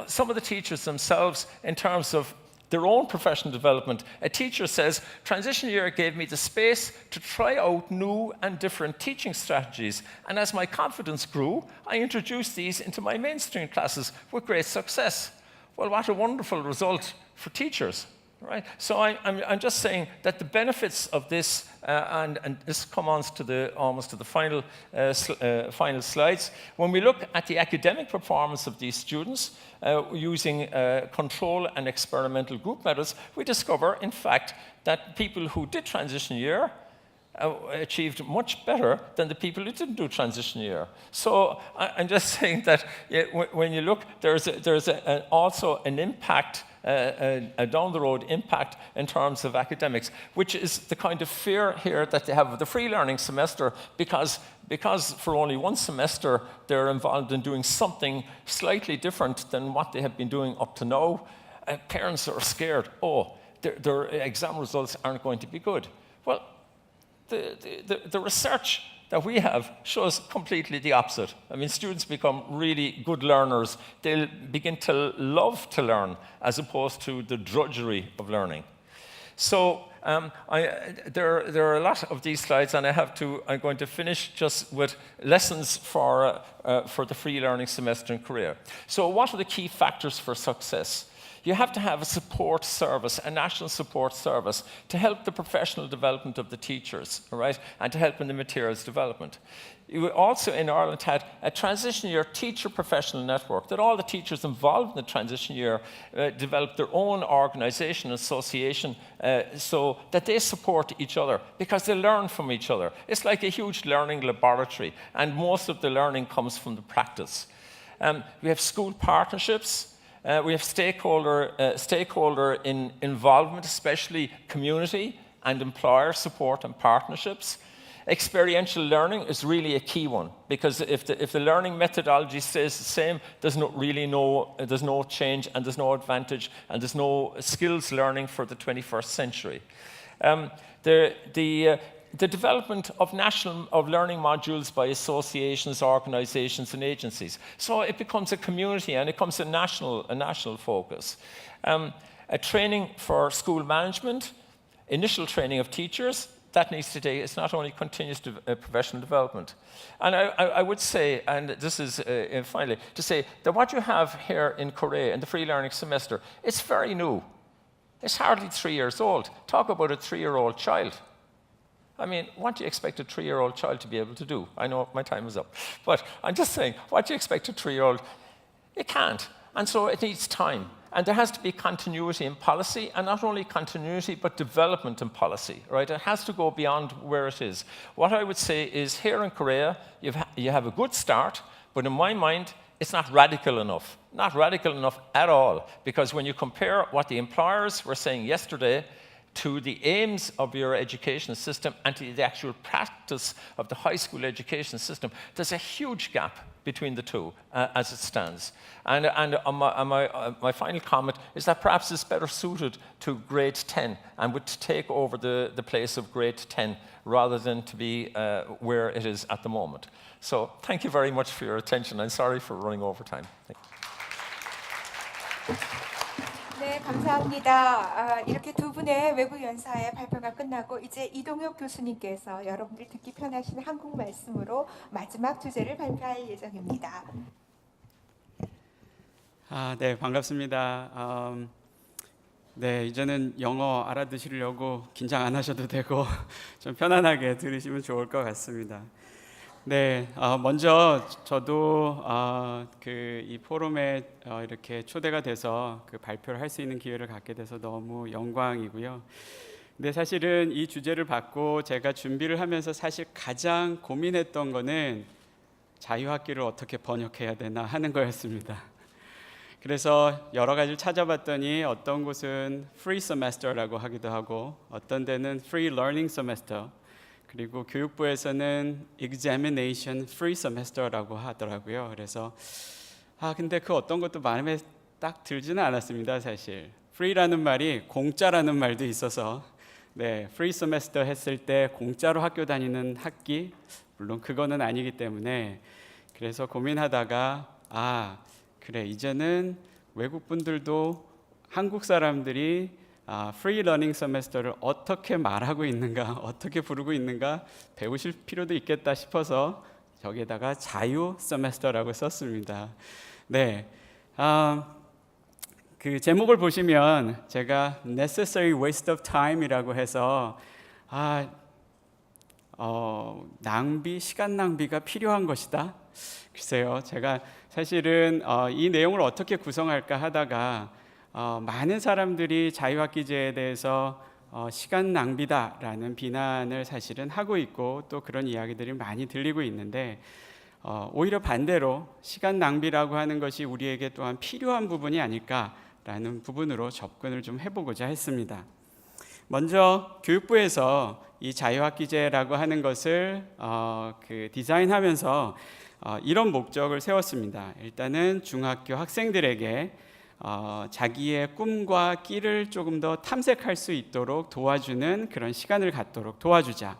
some of the teachers themselves, in terms of their own professional development, a teacher says, transition year gave me the space to try out new and different teaching strategies. And as my confidence grew, I introduced these into my mainstream classes with great success. Well, what a wonderful result for teachers. Right? So I'm just saying that the benefits of this, and this comes to almost to the final slides. When we look at the academic performance of these students using control and experimental group methods, we discover, in fact, that people who did transition year achieved much better than the people who didn't do transition year. So I'm just saying that when you look, there's also an impact, a down-the-road impact in terms of academics, which is the kind of fear here that they have with the free learning semester, because for only one semester they're involved in doing something slightly different than what they have been doing up to now. Parents are scared, their exam results aren't going to be good. Well, the research that we have shows completely the opposite. I mean, students become really good learners. They'll begin to love to learn as opposed to the drudgery of learning. So there are a lot of these slides, and I'm going to finish just with lessons for the free learning semester in Korea. So what are the key factors for success? You have to have a support service, a national support service, to help the professional development of the teachers, all right, and to help in the materials development. We also in Ireland had a transition year teacher professional network that all the teachers involved in the transition year developed their own organisation, association, so that they support each other because they learn from each other. It's like a huge learning laboratory, and most of the learning comes from the practice. We have school partnerships. We have stakeholder involvement, especially community and employer support and partnerships. Experiential learning is really a key one, because if the learning methodology stays the same, there's no change, and there's no advantage, and there's no skills learning for the 21st century. The development of learning modules by associations, organizations, and agencies. So it becomes a community, and it becomes a national focus. A training for school management, initial training of teachers, that needs to take, it's not only continuous professional development. And I would say, and this is finally, to say that what you have here in Korea in the free learning semester, it's very new. It's hardly 3 years old. Talk about a 3-year-old child. I mean, what do you expect a 3-year-old child to be able to do? I know my time is up. But I'm just saying, what do you expect a 3-year-old? It can't. And so it needs time. And there has to be continuity in policy, and not only continuity, but development in policy, right? It has to go beyond where it is. What I would say is here in Korea, you have a good start, but in my mind, it's not radical enough. Not radical enough at all, because when you compare what the employers were saying yesterday to the aims of your education system and to the actual practice of the high school education system, there's a huge gap between the two as it stands. And my final comment is that perhaps it's better suited to grade 10 and would take over the place of grade 10 rather than to be where it is at the moment. So thank you very much for your attention. I'm sorry for running over time. Thank you. 네, 감사합니다. 이렇게 두 분의 외부 연사의 발표가 끝나고 이제 이동혁 교수님께서 여러분들 듣기 편하신 한국 말씀으로 마지막 주제를 발표할 예정입니다. 네, 반갑습니다. 네, 이제는 영어 알아두시려고 긴장 안 하셔도 되고 좀 편안하게 들으시면 좋을 것 같습니다. 네, 먼저 저도 이 포럼에 이렇게 초대가 돼서 그 발표를 할 수 있는 기회를 갖게 돼서 너무 영광이고요. 근데 사실은 이 주제를 받고 제가 준비를 하면서 사실 가장 고민했던 거는 자유학기를 어떻게 번역해야 되나 하는 거였습니다. 그래서 여러 가지를 찾아봤더니 어떤 곳은 free semester라고 하기도 하고 어떤 데는 free learning semester, 그리고 교육부에서는 examination free semester라고 하더라고요. 그래서 근데 그 어떤 것도 마음에 딱 들지는 않았습니다, 사실. free라는 말이 공짜라는 말도 있어서 네, free semester 했을 때 공짜로 학교 다니는 학기, 물론 그거는 아니기 때문에 그래서 고민하다가 그래, 이제는 외국 분들도 한국 사람들이 free learning semester를 어떻게 말하고 있는가, 어떻게 부르고 있는가 배우실 필요도 있겠다 싶어서 저기에다가 자유 세메스터라고 썼습니다. 네, 그 제목을 보시면 제가 necessary waste of time이라고 해서 시간 낭비가 필요한 것이다. 글쎄요, 제가 사실은 이 내용을 어떻게 구성할까 하다가 많은 사람들이 자유학기제에 대해서 시간 낭비다라는 비난을 사실은 하고 있고 또 그런 이야기들이 많이 들리고 있는데 오히려 반대로 시간 낭비라고 하는 것이 우리에게 또한 필요한 부분이 아닐까라는 부분으로 접근을 좀 해보고자 했습니다. 먼저 교육부에서 이 자유학기제라고 하는 것을 디자인하면서 이런 목적을 세웠습니다. 일단은 중학교 학생들에게 자기의 꿈과 끼를 조금 더 탐색할 수 있도록 도와주는 그런 시간을 갖도록 도와주자.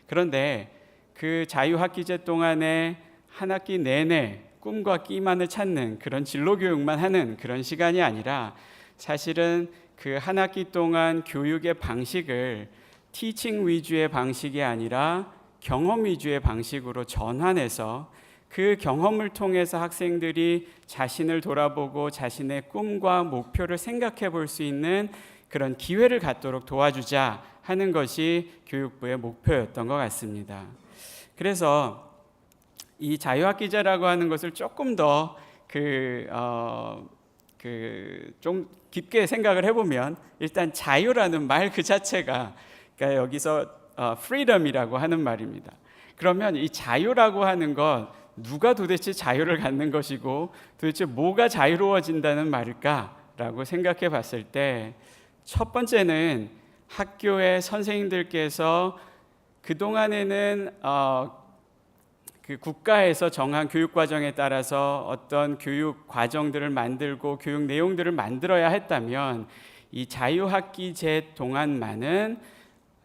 그런데 그 자유학기제 동안에 한 학기 내내 꿈과 끼만을 찾는 그런 진로교육만 하는 그런 시간이 아니라 사실은 그 한 학기 동안 교육의 방식을 티칭 위주의 방식이 아니라 경험 위주의 방식으로 전환해서 그 경험을 통해서 학생들이 자신을 돌아보고 자신의 꿈과 목표를 생각해 볼 수 있는 그런 기회를 갖도록 도와주자 하는 것이 교육부의 목표였던 것 같습니다. 그래서 이 자유학기제라고 하는 것을 조금 더 좀 깊게 생각을 해보면 일단 자유라는 말 그 자체가 그러니까 여기서 freedom이라고 하는 말입니다. 그러면 이 자유라고 하는 것 누가 도대체 자유를 갖는 것이고 도대체 뭐가 자유로워진다는 말일까라고 생각해 봤을 때 첫 번째는 학교의 선생님들께서 그동안에는 그 국가에서 정한 교육 과정에 따라서 어떤 교육 과정들을 만들고 교육 내용들을 만들어야 했다면 이 자유학기제 동안만은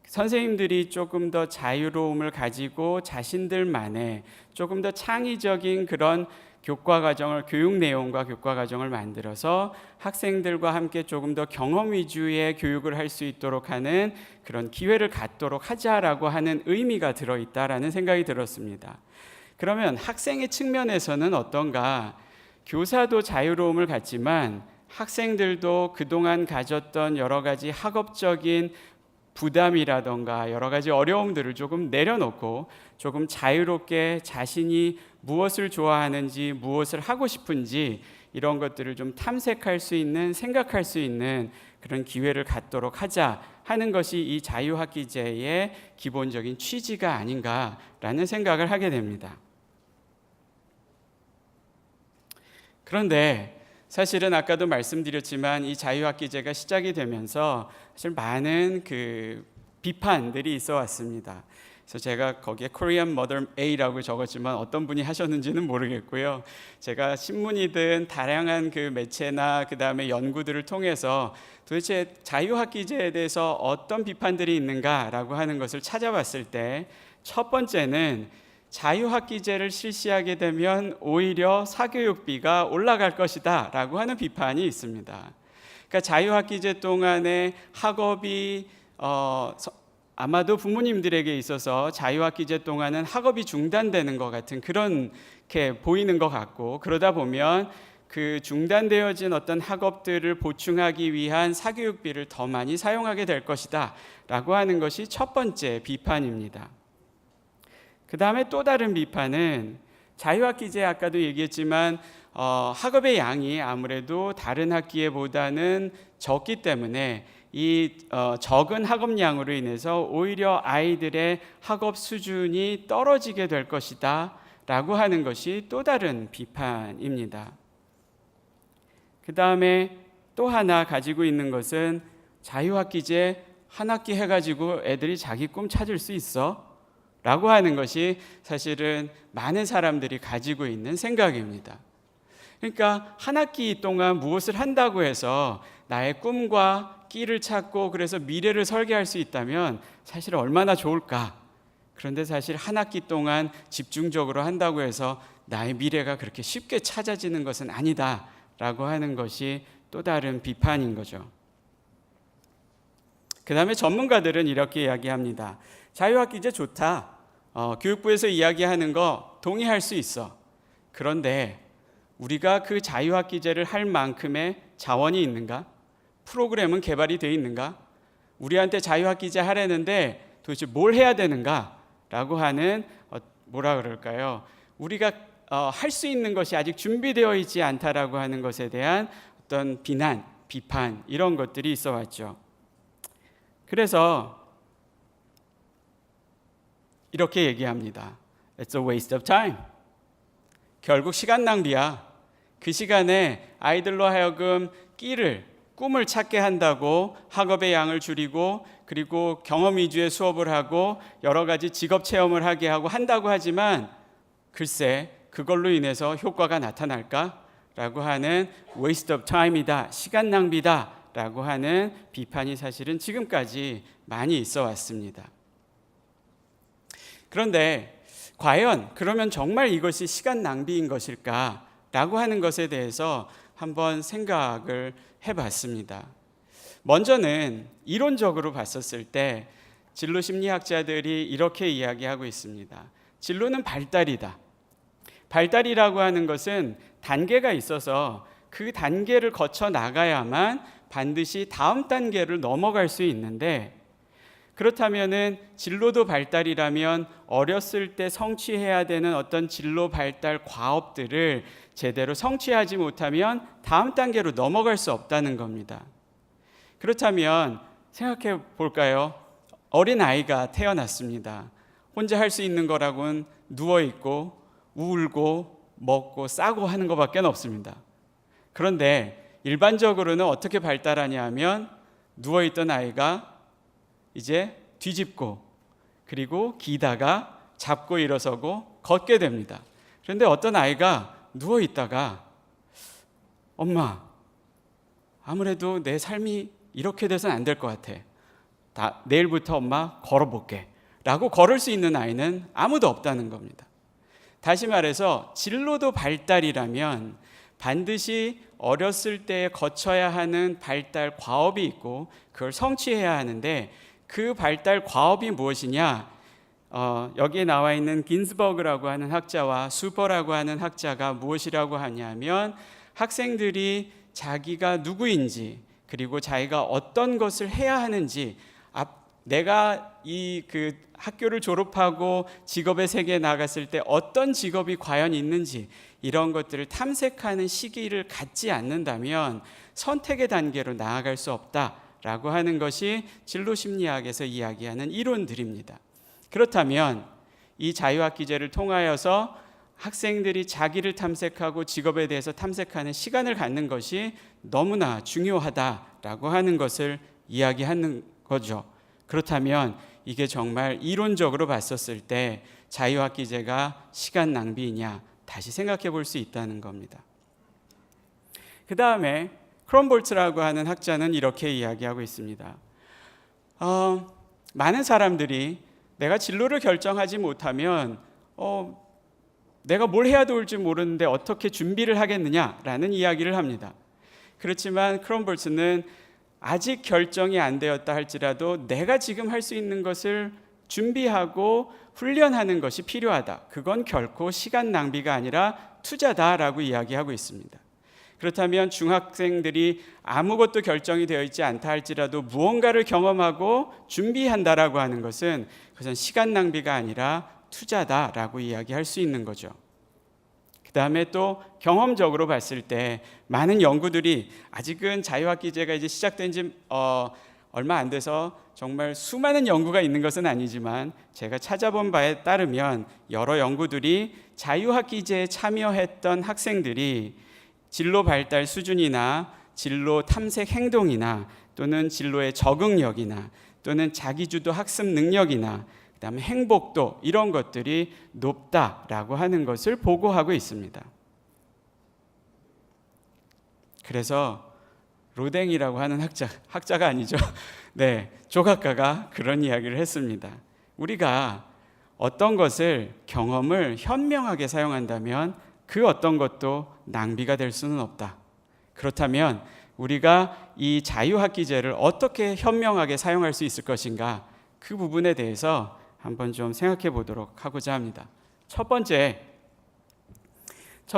선생님들이 조금 더 자유로움을 가지고 자신들만의 조금 더 창의적인 그런 교과 과정을 교육 내용과 교과 과정을 만들어서 학생들과 함께 조금 더 경험 위주의 교육을 할 수 있도록 하는 그런 기회를 갖도록 하자라고 하는 의미가 들어있다라는 생각이 들었습니다. 그러면 학생의 측면에서는 어떤가? 교사도 자유로움을 갖지만 학생들도 그동안 가졌던 여러 가지 학업적인 부담이라던가 여러 가지 어려움들을 조금 내려놓고 조금 자유롭게 자신이 무엇을 좋아하는지 무엇을 하고 싶은지 이런 것들을 좀 탐색할 수 있는 생각할 수 있는 그런 기회를 갖도록 하자 하는 것이 이 자유학기제의 기본적인 취지가 아닌가라는 생각을 하게 됩니다. 그런데 사실은 아까도 말씀드렸지만 이 자유학기제가 시작이 되면서 사실 많은 그 비판들이 있어 왔습니다. 그래서 제가 거기에 Korean Mother A라고 적었지만 어떤 분이 하셨는지는 모르겠고요. 제가 신문이든 다양한 그 매체나 그 다음에 연구들을 통해서 도대체 자유학기제에 대해서 어떤 비판들이 있는가라고 하는 것을 찾아봤을 때 첫 번째는 자유학기제를 실시하게 되면 오히려 사교육비가 올라갈 것이다 라고 하는 비판이 있습니다. 그러니까 자유학기제 동안에 학업이 아마도 부모님들에게 있어서 자유학기제 동안은 학업이 중단되는 것 같은 그렇게 보이는 것 같고 그러다 보면 그 중단되어진 어떤 학업들을 보충하기 위한 사교육비를 더 많이 사용하게 될 것이다 라고 하는 것이 첫 번째 비판입니다. 그 다음에 또 다른 비판은 자유학기제 아까도 얘기했지만 학업의 양이 아무래도 다른 학기에보다는 적기 때문에 이 적은 학업량으로 인해서 오히려 아이들의 학업 수준이 떨어지게 될 것이다 라고 하는 것이 또 다른 비판입니다. 그 다음에 또 하나 가지고 있는 것은 자유학기제 한 학기 해가지고 애들이 자기 꿈 찾을 수 있어? 라고 하는 것이 사실은 많은 사람들이 가지고 있는 생각입니다. 그러니까 한 학기 동안 무엇을 한다고 해서 나의 꿈과 끼를 찾고 그래서 미래를 설계할 수 있다면 사실 얼마나 좋을까? 그런데 사실 한 학기 동안 집중적으로 한다고 해서 나의 미래가 그렇게 쉽게 찾아지는 것은 아니다 라고 하는 것이 또 다른 비판인 거죠. 그 다음에 전문가들은 이렇게 이야기합니다. 자유학기제 좋다. 교육부에서 이야기하는 거 동의할 수 있어. 그런데 우리가 그 자유학기제를 할 만큼의 자원이 있는가? 프로그램은 개발이 되어 있는가? 우리한테 자유학기제 하려는데 도대체 뭘 해야 되는가? 라고 하는 뭐라 그럴까요? 우리가 할 수 있는 것이 아직 준비되어 있지 않다라고 하는 것에 대한 어떤 비난, 비판 이런 것들이 있어 왔죠. 그래서 이렇게 얘기합니다. It's a waste of time. 결국 시간 낭비야. 그 시간에 아이들로 하여금 꿈을 찾게 한다고 학업의 양을 줄이고 그리고 경험 위주의 수업을 하고 여러 가지 직업 체험을 하게 하고 한다고 하지만 글쎄 그걸로 인해서 효과가 나타날까? 라고 하는 waste of time이다. 시간 낭비다. 라고 하는 비판이 사실은 지금까지 많이 있어 왔습니다. 그런데 과연 그러면 정말 이것이 시간 낭비인 것일까? 라고 하는 것에 대해서 한번 생각을 해봤습니다. 먼저는 이론적으로 봤었을 때 진로 심리학자들이 이렇게 이야기하고 있습니다. 진로는 발달이다. 발달이라고 하는 것은 단계가 있어서 그 단계를 거쳐 나가야만 반드시 다음 단계를 넘어갈 수 있는데 그렇다면은 진로도 발달이라면 어렸을 때 성취해야 되는 어떤 진로 발달 과업들을 제대로 성취하지 못하면 다음 단계로 넘어갈 수 없다는 겁니다. 그렇다면 생각해 볼까요? 어린 아이가 태어났습니다. 혼자 할 수 있는 거라고는 누워 있고 울고 먹고 싸고 하는 것밖에 없습니다. 그런데 일반적으로는 어떻게 발달하냐 하면 누워 있던 아이가 이제 뒤집고 그리고 기다가 잡고 일어서고 걷게 됩니다. 그런데 어떤 아이가 누워 있다가 엄마, 아무래도 내 삶이 이렇게 돼서는 안 될 것 같아. 내일부터 엄마 걸어볼게 라고 걸을 수 있는 아이는 아무도 없다는 겁니다. 다시 말해서 진로도 발달이라면 반드시 어렸을 때 거쳐야 하는 발달 과업이 있고 그걸 성취해야 하는데 그 발달 과업이 무엇이냐? 여기에 나와 있는 긴스버그라고 하는 학자와 수퍼라고 하는 학자가 무엇이라고 하냐면 학생들이 자기가 누구인지 그리고 자기가 어떤 것을 해야 하는지 내가 그 학교를 졸업하고 직업의 세계에 나갔을 때 어떤 직업이 과연 있는지 이런 것들을 탐색하는 시기를 갖지 않는다면 선택의 단계로 나아갈 수 없다라고 하는 것이 진로심리학에서 이야기하는 이론들입니다. 그렇다면 이 자유학기제를 통하여서 학생들이 자기를 탐색하고 직업에 대해서 탐색하는 시간을 갖는 것이 너무나 중요하다라고 하는 것을 이야기하는 거죠. 그렇다면 이게 정말 이론적으로 봤었을 때 자유학기제가 시간 낭비이냐 다시 생각해 볼 수 있다는 겁니다. 그 다음에 크롬볼츠라고 하는 학자는 이렇게 이야기하고 있습니다. 많은 사람들이 내가 진로를 결정하지 못하면 내가 뭘 해야 좋을지 모르는데 어떻게 준비를 하겠느냐라는 이야기를 합니다. 그렇지만 크롬볼츠는 아직 결정이 안 되었다 할지라도 내가 지금 할 수 있는 것을 준비하고 훈련하는 것이 필요하다. 그건 결코 시간 낭비가 아니라 투자다라고 이야기하고 있습니다. 그렇다면 중학생들이 아무것도 결정이 되어 있지 않다 할지라도 무언가를 경험하고 준비한다라고 하는 것은 그것은 시간 낭비가 아니라 투자다라고 이야기할 수 있는 거죠. 그 다음에 또 경험적으로 봤을 때 많은 연구들이 아직은 자유학기제가 이제 시작된 지 얼마 안 돼서 정말 수많은 연구가 있는 것은 아니지만 제가 찾아본 바에 따르면 여러 연구들이 자유학기제에 참여했던 학생들이 진로 발달 수준이나 진로 탐색 행동이나 또는 진로의 적응력이나 또는 자기주도 학습 능력이나 그다음에 행복도 이런 것들이 높다라고 하는 것을 보고하고 있습니다. 그래서 로댕이라고 하는 학자가 아니죠. 네, 조각가가 그런 이야기를 했습니다. 우리가 어떤 것을 경험을 현명하게 사용한다면 그 어떤 것도 낭비가 될 수는 없다. 그렇다면 우리가 이 자유학기제를 어떻게 현명하게 사용할 수 있을 것인가? 그 부분에 대해서 한번 좀 생각해 보도록 하고자 합니다. 첫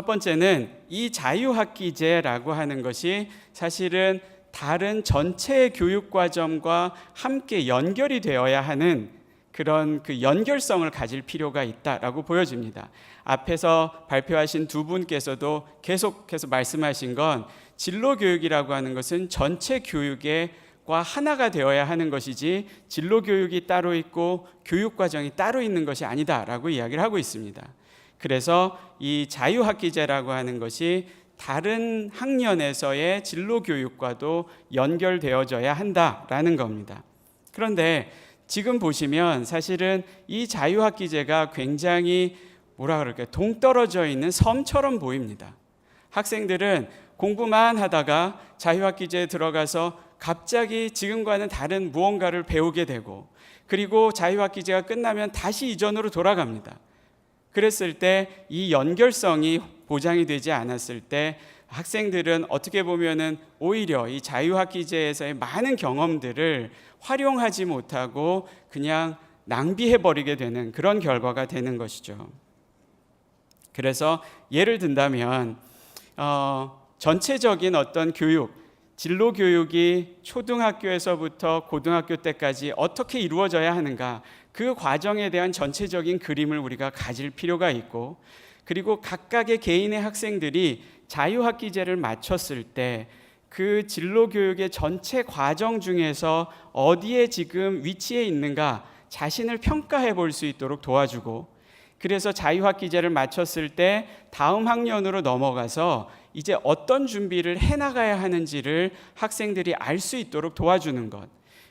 번째는 이 자유학기제라고 하는 것이 사실은 다른 전체 교육과정과 함께 연결이 되어야 하는 그런 그 연결성을 가질 필요가 있다라고 보여집니다. 앞에서 발표하신 두 분께서도 계속해서 말씀하신 건 진로교육이라고 하는 것은 전체 교육과 하나가 되어야 하는 것이지 진로교육이 따로 있고 교육과정이 따로 있는 것이 아니다라고 이야기를 하고 있습니다. 그래서 이 자유학기제라고 하는 것이 다른 학년에서의 진로교육과도 연결되어져야 한다라는 겁니다. 그런데 지금 보시면 사실은 이 자유학기제가 굉장히 동떨어져 있는 섬처럼 보입니다. 학생들은 공부만 하다가 자유학기제에 들어가서 갑자기 지금과는 다른 무언가를 배우게 되고 그리고 자유학기제가 끝나면 다시 이전으로 돌아갑니다. 그랬을 때 이 연결성이 보장이 되지 않았을 때 학생들은 어떻게 보면은 오히려 이 자유학기제에서의 많은 경험들을 활용하지 못하고 그냥 낭비해버리게 되는 그런 결과가 되는 것이죠. 그래서 예를 든다면 전체적인 어떤 교육, 진로 교육이 초등학교에서부터 고등학교 때까지 어떻게 이루어져야 하는가, 그 과정에 대한 전체적인 그림을 우리가 가질 필요가 있고, 그리고 각각의 개인의 학생들이 자유학기제를 마쳤을 때 그 진로 교육의 전체 과정 중에서 어디에 지금 위치해 있는가 자신을 평가해 볼 수 있도록 도와주고, 그래서 자유학기제를 마쳤을 때 다음 학년으로 넘어가서 이제 어떤 준비를 해나가야 하는지를 학생들이 알 수 있도록 도와주는 것,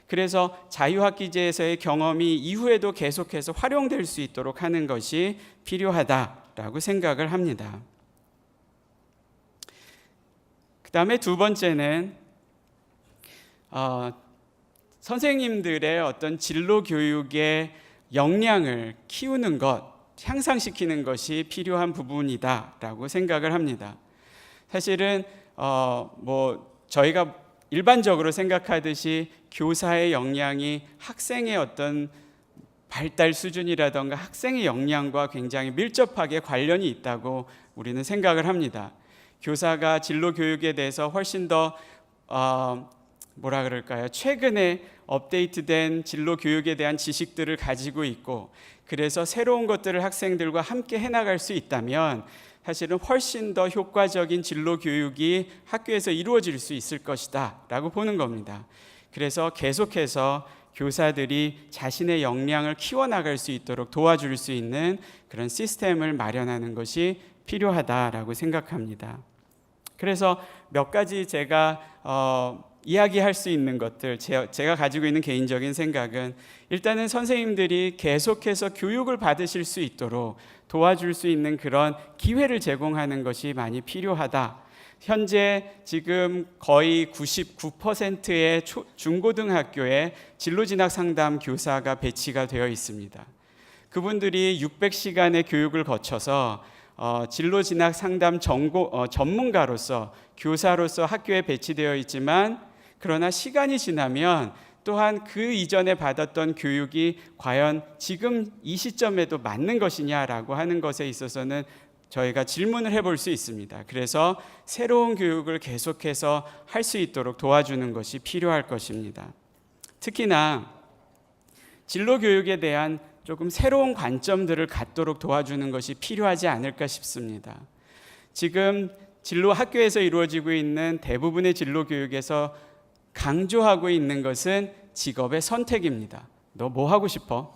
그래서 자유학기제에서의 경험이 이후에도 계속해서 활용될 수 있도록 하는 것이 필요하다라고 생각을 합니다. 그 다음에 두 번째는 선생님들의 어떤 진로 교육의 역량을 키우는 것, 향상시키는 것이 필요한 부분이다라고 생각을 합니다. 사실은 저희가 일반적으로 생각하듯이 교사의 역량이 학생의 어떤 발달 수준이라던가 학생의 역량과 굉장히 밀접하게 관련이 있다고 우리는 생각을 합니다. 교사가 진로 교육에 대해서 훨씬 더 최근에 업데이트된 진로 교육에 대한 지식들을 가지고 있고, 그래서 새로운 것들을 학생들과 함께 해나갈 수 있다면 사실은 훨씬 더 효과적인 진로 교육이 학교에서 이루어질 수 있을 것이다 라고 보는 겁니다. 그래서 계속해서 교사들이 자신의 역량을 키워나갈 수 있도록 도와줄 수 있는 그런 시스템을 마련하는 것이 필요하다라고 생각합니다. 그래서 몇 가지 제가 이야기할 수 있는 것들, 제가 가지고 있는 개인적인 생각은, 일단은 선생님들이 계속해서 교육을 받으실 수 있도록 도와줄 수 있는 그런 기회를 제공하는 것이 많이 필요하다. 현재 지금 거의 99%의 중고등학교에 진로진학 상담 교사가 배치가 되어 있습니다. 그분들이 600시간의 교육을 거쳐서 진로진학 상담 전문가로서, 교사로서 학교에 배치되어 있지만, 그러나 시간이 지나면 또한 그 이전에 받았던 교육이 과연 지금 이 시점에도 맞는 것이냐라고 하는 것에 있어서는 저희가 질문을 해볼 수 있습니다. 그래서 새로운 교육을 계속해서 할 수 있도록 도와주는 것이 필요할 것입니다. 특히나 진로 교육에 대한 조금 새로운 관점들을 갖도록 도와주는 것이 필요하지 않을까 싶습니다. 지금 진로 학교에서 이루어지고 있는 대부분의 진로 교육에서 강조하고 있는 것은 직업의 선택입니다. 너 뭐 하고 싶어?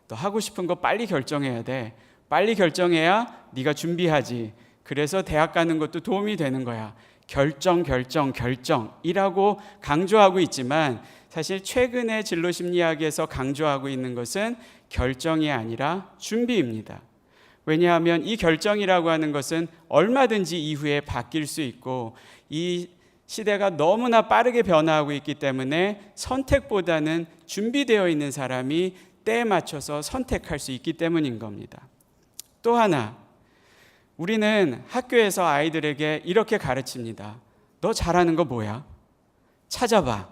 너 하고 싶은 거 빨리 결정해야 돼. 빨리 결정해야 네가 준비하지. 그래서 대학 가는 것도 도움이 되는 거야. 결정이라고 강조하고 있지만, 사실 최근에 진로심리학에서 강조하고 있는 것은 결정이 아니라 준비입니다. 왜냐하면 이 결정이라고 하는 것은 얼마든지 이후에 바뀔 수 있고, 이 시대가 너무나 빠르게 변화하고 있기 때문에 선택보다는 준비되어 있는 사람이 때에 맞춰서 선택할 수 있기 때문인 겁니다. 또 하나, 우리는 학교에서 아이들에게 이렇게 가르칩니다. 너 잘하는 거 뭐야? 찾아봐.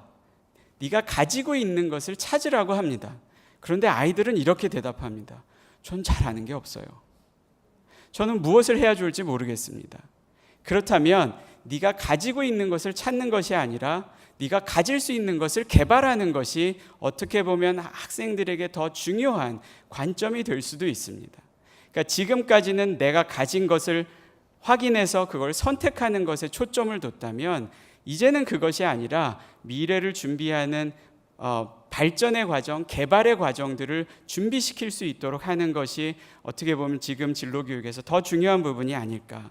네가 가지고 있는 것을 찾으라고 합니다. 그런데 아이들은 이렇게 대답합니다. 전 잘하는 게 없어요. 저는 무엇을 해야 좋을지 모르겠습니다. 그렇다면 네가 가지고 있는 것을 찾는 것이 아니라 네가 가질 수 있는 것을 개발하는 것이 어떻게 보면 학생들에게 더 중요한 관점이 될 수도 있습니다. 그러니까 지금까지는 내가 가진 것을 확인해서 그걸 선택하는 것에 초점을 뒀다면, 이제는 그것이 아니라 미래를 준비하는 발전의 과정, 개발의 과정들을 준비시킬 수 있도록 하는 것이 어떻게 보면 지금 진로교육에서 더 중요한 부분이 아닐까.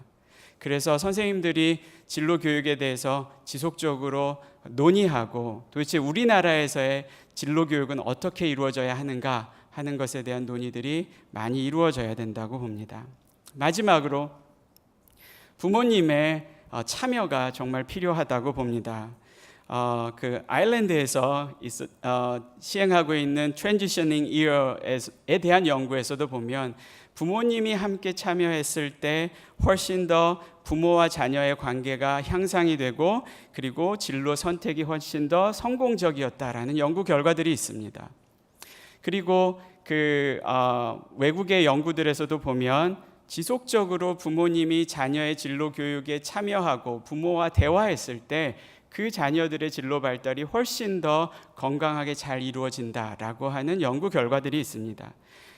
그래서 선생님들이 진로교육에 대해서 지속적으로 논의하고, 도대체 우리나라에서의 진로교육은 어떻게 이루어져야 하는가 하는 것에 대한 논의들이 많이 이루어져야 된다고 봅니다. 마지막으로 부모님의 참여가 정말 필요하다고 봅니다. 그 아일랜드에서 시행하고 있는 트랜지셔닝 이어에 대한 연구에서도 보면, 부모님이 함께 참여했을 때 훨씬 더 부모와 자녀의 관계가 향상이 되고, 그리고 진로 선택이 훨씬 더 성공적이었다라는 연구 결과들이 있습니다. 그리고 외국의 연구들에서도 보면 지속적으로 부모님이 자녀의 진로 교육에 참여하고 부모와 대화했을 때 그 자녀들의 진로 발달이 훨씬 더 건강하게 잘 이루어진다라고 하는 연구 결과들이 있습니다.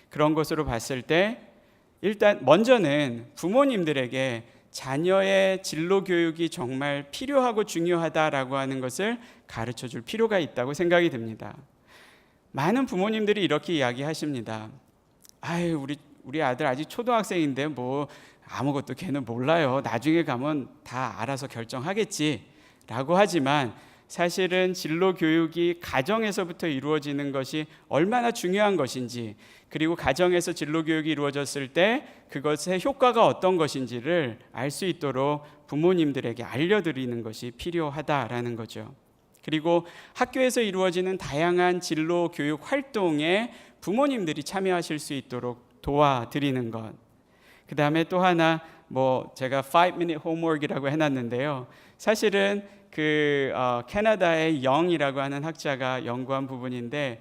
그런 것으로 봤을 때 일단 먼저는 부모님들에게 자녀의 진로 교육이 정말 필요하고 중요하다라고 하는 것을 가르쳐 줄 필요가 있다고 생각이 듭니다. 많은 부모님들이 이렇게 이야기하십니다. 아유, 우리 아들 아직 초등학생인데 뭐 아무것도 걔는 몰라요. 나중에 가면 다 알아서 결정하겠지 라고 하지만 사실은 진로 교육이 가정에서부터 이루어지는 것이 얼마나 중요한 것인지, 그리고 가정에서 진로 교육이 이루어졌을 때 그것의 효과가 어떤 것인지를 알 수 있도록 부모님들에게 알려드리는 것이 필요하다라는 거죠. 그리고 학교에서 이루어지는 다양한 진로 교육 활동에 부모님들이 참여하실 수 있도록 도와드리는 것. 그 다음에 또 하나 제가 5-minute homework이라고 해놨는데요. 사실은 캐나다의 영이라고 하는 학자가 연구한 부분인데,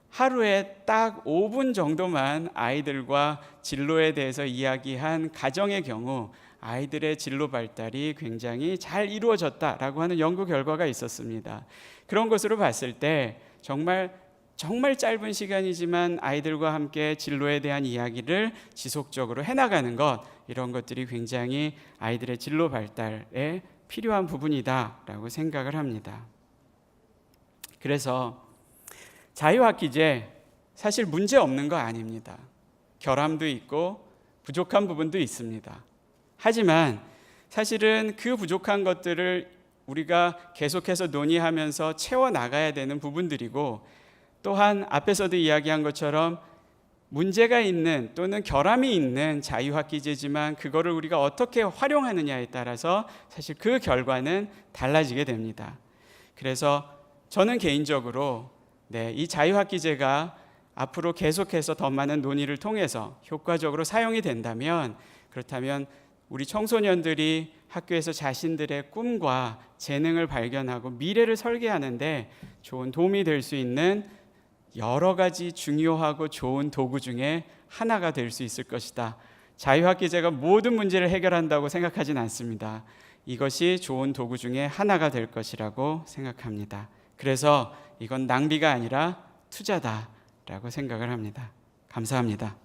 하루에 딱 5분 정도만 아이들과 진로에 대해서 이야기한 가정의 경우 아이들의 진로 발달이 굉장히 잘 이루어졌다라고 하는 연구 결과가 있었습니다. 그런 것으로 봤을 때 정말 짧은 시간이지만 아이들과 함께 진로에 대한 이야기를 지속적으로 해나가는 것, 이런 것들이 굉장히 아이들의 진로 발달에 필요한 부분이다라고 생각을 합니다. 그래서 자유학기제 사실 문제 없는 거 아닙니다. 결함도 있고 부족한 부분도 있습니다. 하지만 사실은 그 부족한 것들을 우리가 계속해서 논의하면서 채워나가야 되는 부분들이고, 또한 앞에서도 이야기한 것처럼 문제가 있는 또는 결함이 있는 자유학기제지만 그거를 우리가 어떻게 활용하느냐에 따라서 사실 그 결과는 달라지게 됩니다. 그래서 저는 개인적으로 이 자유학기제가 앞으로 계속해서 더 많은 논의를 통해서 효과적으로 사용이 된다면, 그렇다면 우리 청소년들이 학교에서 자신들의 꿈과 재능을 발견하고 미래를 설계하는데 좋은 도움이 될 수 있는 여러 가지 중요하고 좋은 도구 중에 하나가 될 수 있을 것이다. 자유학기제가 모든 문제를 해결한다고 생각하진 않습니다. 이것이 좋은 도구 중에 하나가 될 것이라고 생각합니다. 그래서 이건 낭비가 아니라 투자다라고 생각을 합니다. 감사합니다.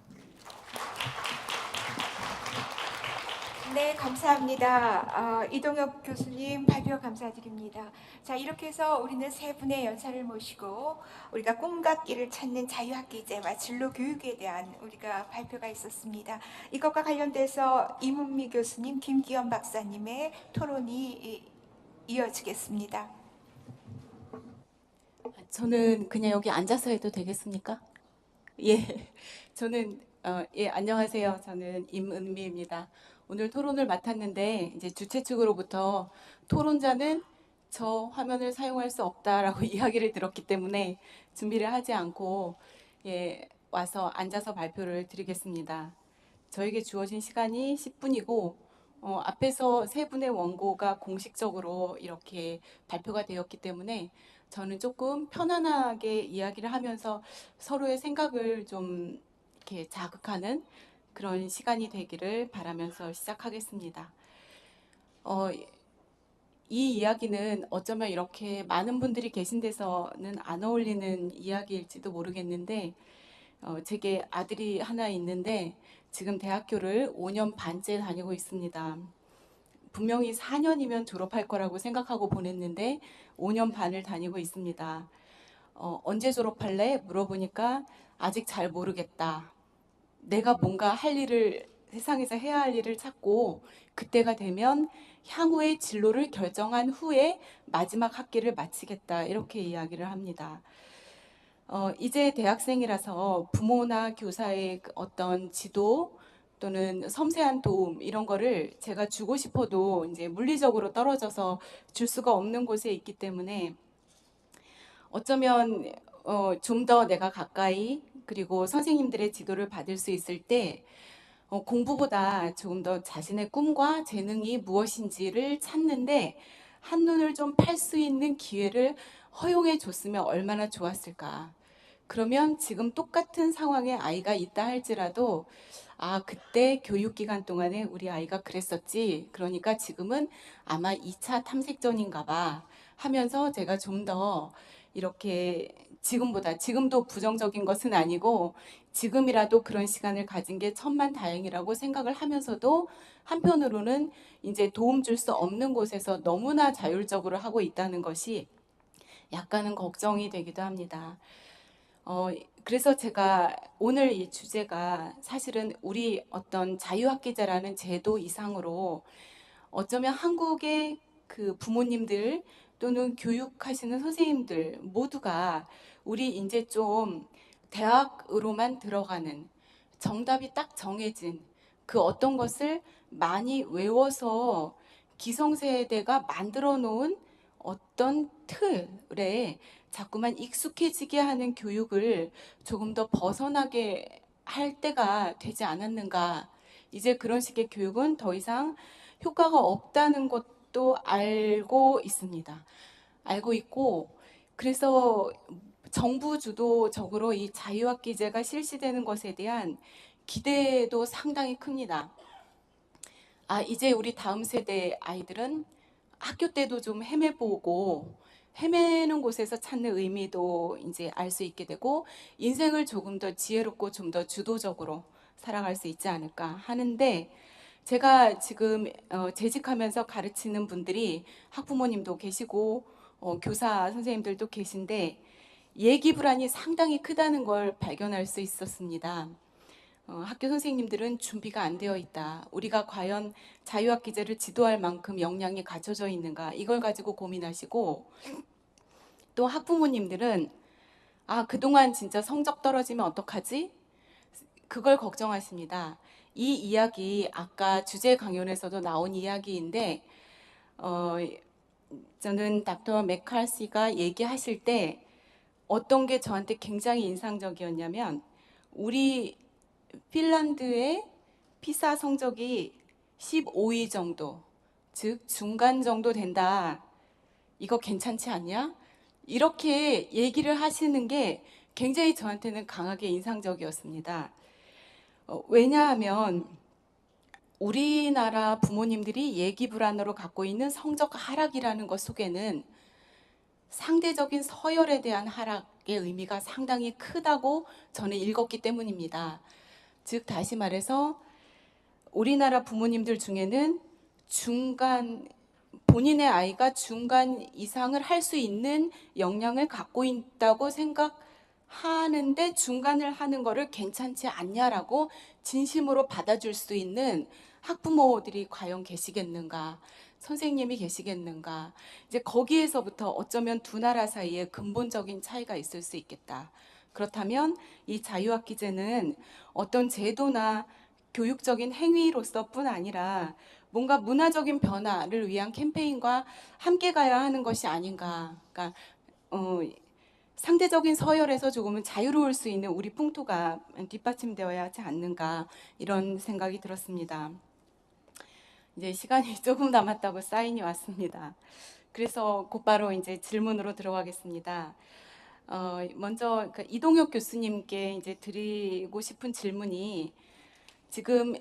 네, 감사합니다. 이동혁 교수님 발표 감사드립니다. 자, 이렇게 해서 우리는 세 분의 연사를 모시고 우리가 꿈과 길을 찾는 자유학기제와 진로 교육에 대한 우리가 발표가 있었습니다. 이것과 관련돼서 이문미 교수님, 김기현 박사님의 토론이 이어지겠습니다. 저는 그냥 여기 앉아서 해도 되겠습니까? 예, 저는 안녕하세요. 저는 임은미입니다. 오늘 토론을 맡았는데 이제 주최 측으로부터 토론자는 저 화면을 사용할 수 없다라고 이야기를 들었기 때문에 준비를 하지 않고 와서 앉아서 발표를 드리겠습니다. 저에게 주어진 시간이 10분이고 앞에서 세 분의 원고가 공식적으로 이렇게 발표가 되었기 때문에 저는 조금 편안하게 이야기를 하면서 서로의 생각을 좀 이렇게 자극하는 그런 시간이 되기를 바라면서 시작하겠습니다. 이 이야기는 어쩌면 이렇게 많은 분들이 계신 데서는 안 어울리는 이야기일지도 모르겠는데, 제게 아들이 하나 있는데 지금 대학교를 5년 반째 다니고 있습니다. 분명히 4년이면 졸업할 거라고 생각하고 보냈는데 5년 반을 다니고 있습니다. 언제 졸업할래? 물어보니까 아직 잘 모르겠다. 내가 뭔가 할 일을, 세상에서 해야 할 일을 찾고 그때가 되면 향후의 진로를 결정한 후에 마지막 학기를 마치겠다, 이렇게 이야기를 합니다. 이제 대학생이라서 부모나 교사의 어떤 지도 또는 섬세한 도움, 이런 거를 제가 주고 싶어도 이제 물리적으로 떨어져서 줄 수가 없는 곳에 있기 때문에 어쩌면 좀 더 내가 가까이, 그리고 선생님들의 지도를 받을 수 있을 때 공부보다 조금 더 자신의 꿈과 재능이 무엇인지를 찾는데 한눈을 좀 팔 수 있는 기회를 허용해 줬으면 얼마나 좋았을까. 그러면 지금 똑같은 상황에 아이가 있다 할지라도 아, 그때 교육 기간 동안에 우리 아이가 그랬었지. 그러니까 지금은 아마 2차 탐색전인가 봐 하면서 제가 좀 더 이렇게 지금보다, 지금도 부정적인 것은 아니고 지금이라도 그런 시간을 가진 게 천만다행이라고 생각을 하면서도 한편으로는 이제 도움 줄 수 없는 곳에서 너무나 자율적으로 하고 있다는 것이 약간은 걱정이 되기도 합니다. 그래서 제가 오늘 이 주제가 사실은 우리 어떤 자유학기제라는 제도 이상으로 어쩌면 한국의 그 부모님들 또는 교육하시는 선생님들 모두가 우리 이제 좀 대학으로만 들어가는 정답이 딱 정해진 그 어떤 것을 많이 외워서 기성세대가 만들어 놓은 어떤 틀에 자꾸만 익숙해지게 하는 교육을 조금 더 벗어나게 할 때가 되지 않았는가. 이제 그런 식의 교육은 더 이상 효과가 없다는 것도 알고 있습니다. 알고 있고, 그래서 정부 주도적으로 이 자유학기제가 실시되는 것에 대한 기대도 상당히 큽니다. 아, 이제 우리 다음 세대 아이들은 학교 때도 좀 헤매보고 헤매는 곳에서 찾는 의미도 이제 알 수 있게 되고 인생을 조금 더 지혜롭고 좀 더 주도적으로 살아갈 수 있지 않을까 하는데 제가 지금 재직하면서 가르치는 분들이 학부모님도 계시고 교사 선생님들도 계신데 예기 불안이 상당히 크다는 걸 발견할 수 있었습니다. 학교 선생님들은 준비가 안 되어 있다. 우리가 과연 자유학기제를 지도할 만큼 역량이 갖춰져 있는가 이걸 가지고 고민하시고 또 학부모님들은 아, 그동안 진짜 성적 떨어지면 어떡하지? 그걸 걱정하십니다. 이 이야기 아까 주제 강연에서도 나온 이야기인데 저는 닥터 맥칼시가 얘기하실 때 어떤 게 저한테 굉장히 인상적이었냐면 우리 핀란드의 피사 성적이 15위 정도, 즉 중간 정도 된다. 이거 괜찮지 않냐? 이렇게 얘기를 하시는 게 굉장히 저한테는 강하게 인상적이었습니다. 왜냐하면 우리나라 부모님들이 예기 불안으로 갖고 있는 성적 하락이라는 것 속에는 상대적인 서열에 대한 하락의 의미가 상당히 크다고 저는 읽었기 때문입니다. 즉 다시 말해서 우리나라 부모님들 중에는 중간 본인의 아이가 중간 이상을 할 수 있는 역량을 갖고 있다고 생각하는데 중간을 하는 거를 괜찮지 않냐라고 진심으로 받아줄 수 있는 학부모들이 과연 계시겠는가? 선생님이 계시겠는가? 이제 거기에서부터 어쩌면 두 나라 사이에 근본적인 차이가 있을 수 있겠다. 그렇다면 이 자유학기제는 어떤 제도나 교육적인 행위로서뿐 아니라 뭔가 문화적인 변화를 위한 캠페인과 함께 가야 하는 것이 아닌가. 그러니까 상대적인 서열에서 조금은 자유로울 수 있는 우리 풍토가 뒷받침되어야 하지 않는가 이런 생각이 들었습니다. 이제 시간이 조금 남았다고 사인이 왔습니다. 그래서 곧바로 이제 질문으로 들어가겠습니다. 먼저 이동혁 교수님께 이제 드리고 싶은 질문이 지금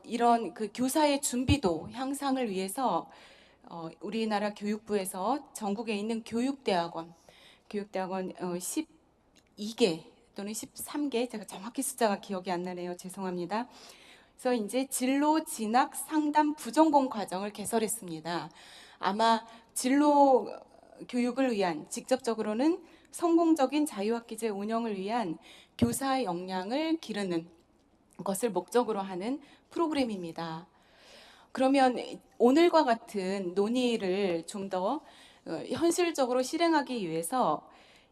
이런 그 교사의 준비도 향상을 위해서 우리나라 교육부에서 전국에 있는 교육대학원 12개 또는 13개 제가 정확히 숫자가 기억이 안 나네요. 죄송합니다. 그래서 이제 진로 진학 상담 부전공 과정을 개설했습니다. 아마 진로 교육을 위한 직접적으로는 성공적인 자유학기제 운영을 위한 교사 역량을 기르는 것을 목적으로 하는 프로그램입니다. 그러면 오늘과 같은 논의를 좀 더 현실적으로 실행하기 위해서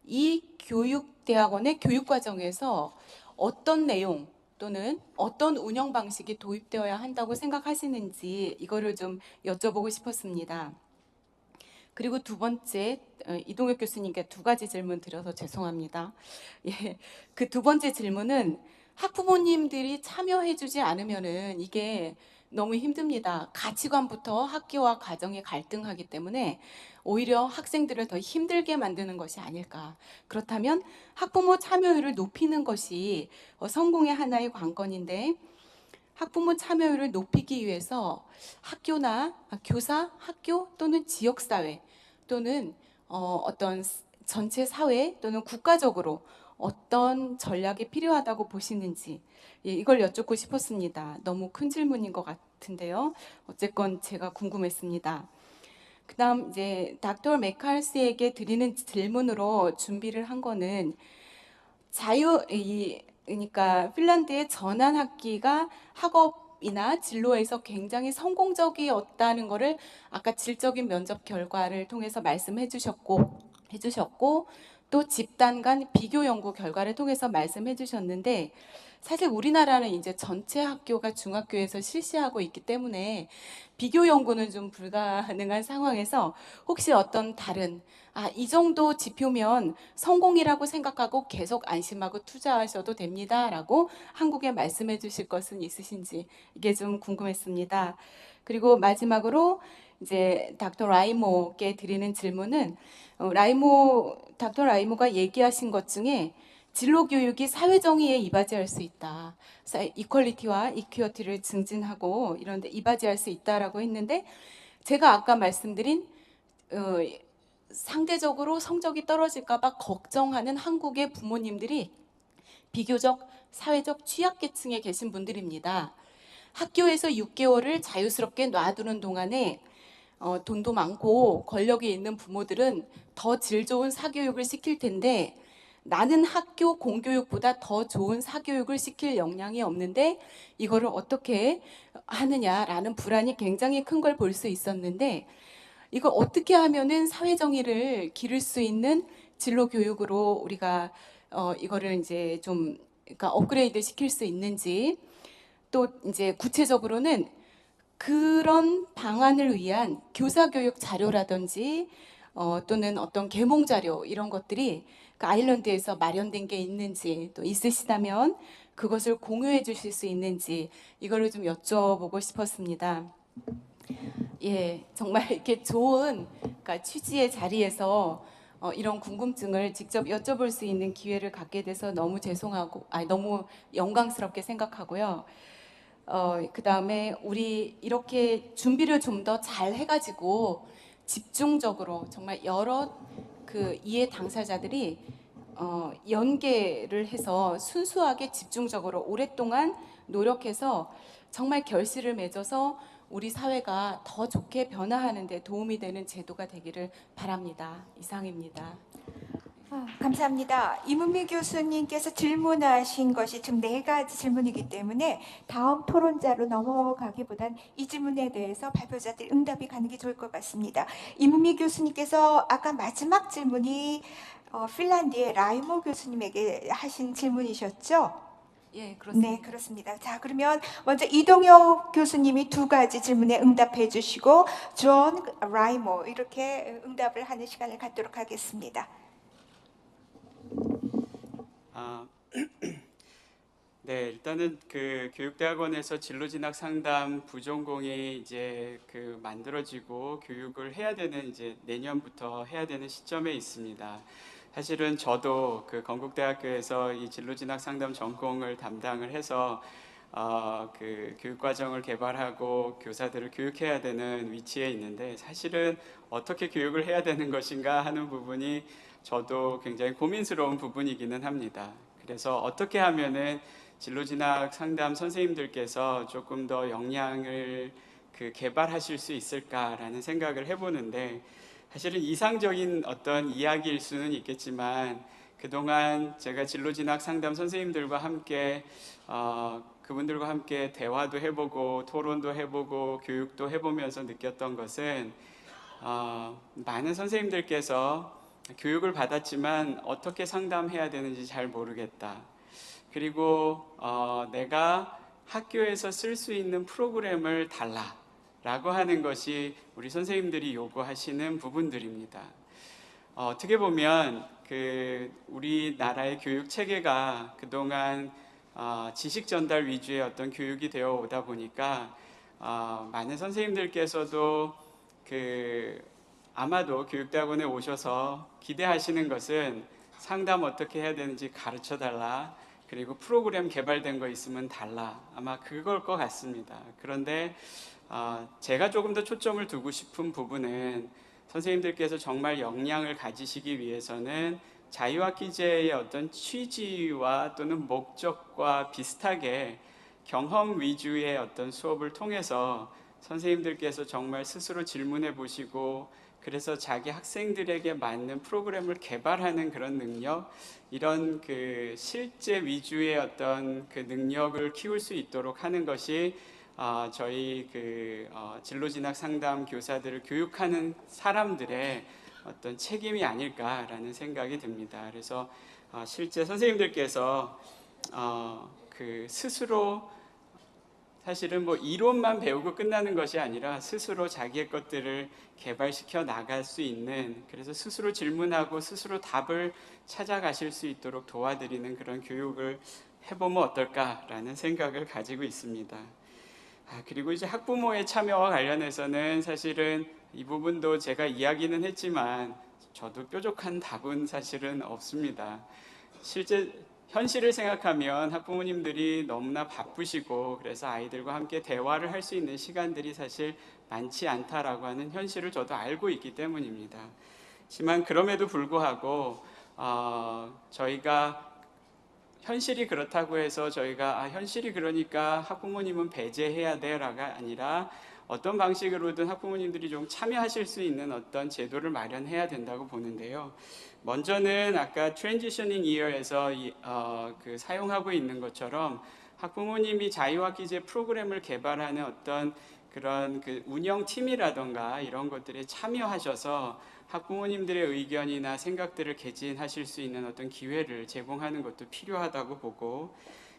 이 교육대학원의 교육과정에서 어떤 내용 또는 어떤 운영 방식이 도입되어야 한다고 생각하시는지 이거를 좀 여쭤보고 싶었습니다. 그리고 두 번째, 이동혁 교수님께 두 가지 질문 드려서 죄송합니다. 예, 그 두 번째 질문은 학부모님들이 참여해주지 않으면은 이게 너무 힘듭니다. 가치관부터 학교와 가정이 갈등하기 때문에 오히려 학생들을 더 힘들게 만드는 것이 아닐까. 그렇다면 학부모 참여율을 높이는 것이 성공의 하나의 관건인데 학부모 참여율을 높이기 위해서 학교나 교사, 학교 또는 지역사회 또는 어떤 전체 사회 또는 국가적으로 어떤 전략이 필요하다고 보시는지 이걸 여쭙고 싶었습니다. 너무 큰 질문인 것 같은데요. 어쨌건 제가 궁금했습니다. 그다음 이제 닥터 메칼시에게 드리는 질문으로 준비를 한 거는 그러니까 핀란드의 전환 학기가 학업이나 진로에서 굉장히 성공적이었다는 거를 아까 질적인 면접 결과를 통해서 말씀해 주셨고 또 집단 간 비교 연구 결과를 통해서 말씀해 주셨는데 사실 우리나라는 이제 전체 학교가 중학교에서 실시하고 있기 때문에 비교 연구는 좀 불가능한 상황에서 혹시 어떤 다른 이 정도 지표면 성공이라고 생각하고 계속 안심하고 투자하셔도 됩니다라고 한국에 말씀해 주실 것은 있으신지 이게 좀 궁금했습니다. 그리고 마지막으로 이제 닥터 라이모께 드리는 질문은 닥터 라이모가 얘기하신 것 중에 진로 교육이 사회 정의에 이바지할 수 있다. 이퀄리티와 이퀴어티를 증진하고 이런 데 이바지할 수 있다라고 했는데 제가 아까 말씀드린 상대적으로 성적이 떨어질까 봐 걱정하는 한국의 부모님들이 비교적 사회적 취약계층에 계신 분들입니다. 학교에서 6개월을 자유스럽게 놔두는 동안에 돈도 많고 권력이 있는 부모들은 더 질 좋은 사교육을 시킬 텐데 나는 학교 공교육보다 더 좋은 사교육을 시킬 역량이 없는데 이거를 어떻게 하느냐라는 불안이 굉장히 큰 걸 볼 수 있었는데 이걸 어떻게 하면은 사회 정의를 기를 수 있는 진로 교육으로 우리가 이거를 이제 좀 그러니까 업그레이드 시킬 수 있는지 또 이제 구체적으로는 그런 방안을 위한 교사 교육 자료라든지 또는 어떤 계몽 자료 이런 것들이 그 아일랜드에서 마련된 게 있는지 또 있으시다면 그것을 공유해 주실 수 있는지 이거를 좀 여쭤보고 싶었습니다. 예, 정말 이렇게 좋은 그러니까 취지의 자리에서 이런 궁금증을 직접 여쭤볼 수 있는 기회를 갖게 돼서 너무 너무 영광스럽게 생각하고요. 그 다음에 우리 이렇게 준비를 좀 더 잘 해가지고 집중적으로 정말 여러 그 이해 당사자들이 연계를 해서 순수하게 집중적으로 오랫동안 노력해서 정말 결실을 맺어서 우리 사회가 더 좋게 변화하는 데 도움이 되는 제도가 되기를 바랍니다. 이상입니다. 감사합니다. 이문미 교수님께서 질문하신 것이 지금 4가지 질문이기 때문에 다음 토론자로 넘어가기보단 이 질문에 대해서 발표자들 응답이 가는 게 좋을 것 같습니다. 이문미 교수님께서 아까 마지막 질문이 핀란드의 라이모 교수님에게 하신 질문이셨죠? 예, 그렇습니다. 네, 그렇습니다. 자, 그러면 먼저 이동혁 교수님이 2가지 질문에 응답해 주시고 존 라이모 이렇게 응답을 하는 시간을 갖도록 하겠습니다. 네, 일단은 그 교육대학원에서 진로진학 상담 부전공이 이제 그 만들어지고 교육을 해야 되는 이제 내년부터 해야 되는 시점에 있습니다. 사실은 저도 그 건국대학교에서 이 진로진학 상담 전공을 담당을 해서 그 교육과정을 개발하고 교사들을 교육해야 되는 위치에 있는데 사실은 어떻게 교육을 해야 되는 것인가 하는 부분이 저도 굉장히 고민스러운 부분이기는 합니다. 그래서 어떻게 하면은 진로진학 상담 선생님들께서 조금 더 역량을 그 개발하실 수 있을까라는 생각을 해보는데 사실은 이상적인 어떤 이야기일 수는 있겠지만 그동안 제가 진로진학 상담 선생님들과 함께 그분들과 함께 대화도 해보고 토론도 해보고 교육도 해보면서 느꼈던 것은 많은 선생님들께서 교육을 받았지만 어떻게 상담해야 되는지 잘 모르겠다. 그리고 내가 학교에서 쓸 수 있는 프로그램을 달라라고 하는 것이 우리 선생님들이 요구하시는 부분들입니다. 어떻게 보면 그 우리나라의 교육 체계가 그동안 지식 전달 위주의 어떤 교육이 되어 오다 보니까 많은 선생님들께서도 아마도 교육대학원에 오셔서 기대하시는 것은 상담 어떻게 해야 되는지 가르쳐 달라, 그리고 프로그램 개발된 거 있으면 달라. 아마 그걸 것 같습니다. 그런데 제가 조금 더 초점을 두고 싶은 부분은 선생님들께서 정말 역량을 가지시기 위해서는 자유학기제의 어떤 취지와 또는 목적과 비슷하게 경험 위주의 어떤 수업을 통해서 선생님들께서 정말 스스로 질문해 보시고 그래서 자기 학생들에게 맞는 프로그램을 개발하는 그런 능력, 이런 그 실제 위주의 어떤 그 능력을 키울 수 있도록 하는 것이 저희 그 진로진학 상담 교사들을 교육하는 사람들의 어떤 책임이 아닐까라는 생각이 듭니다. 그래서 실제 선생님들께서 그 스스로 사실은 뭐 이론만 배우고 끝나는 것이 아니라 스스로 자기의 것들을 개발시켜 나갈 수 있는, 그래서 스스로 질문하고 스스로 답을 찾아가실 수 있도록 도와드리는 그런 교육을 해보면 어떨까라는 생각을 가지고 있습니다. 그리고 이제 학부모의 참여와 관련해서는 사실은 이 부분도 제가 이야기는 했지만 저도 뾰족한 답은 사실은 없습니다. 실제 현실을 생각하면 학부모님들이 너무나 바쁘시고 그래서 아이들과 함께 대화를 할 수 있는 시간들이 사실 많지 않다라고 하는 현실을 저도 알고 있기 때문입니다. 하지만 그럼에도 불구하고 저희가 현실이 그렇다고 해서 저희가 현실이 그러니까 학부모님은 배제해야 돼라가 아니라 어떤 방식으로든 학부모님들이 좀 참여하실 수 있는 어떤 제도를 마련해야 된다고 보는데요. 먼저는 아까 트랜지셔닝 이어에서 그 사용하고 있는 것처럼 학부모님이 자유학기제 프로그램을 개발하는 어떤 그런 그 운영팀이라던가 이런 것들에 참여하셔서 학부모님들의 의견이나 생각들을 개진하실 수 있는 어떤 기회를 제공하는 것도 필요하다고 보고,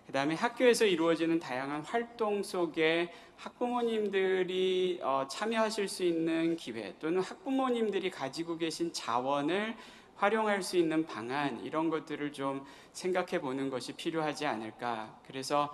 그 다음에 학교에서 이루어지는 다양한 활동 속에 학부모님들이 참여하실 수 있는 기회, 또는 학부모님들이 가지고 계신 자원을 활용할 수 있는 방안, 이런 것들을 좀 생각해 보는 것이 필요하지 않을까. 그래서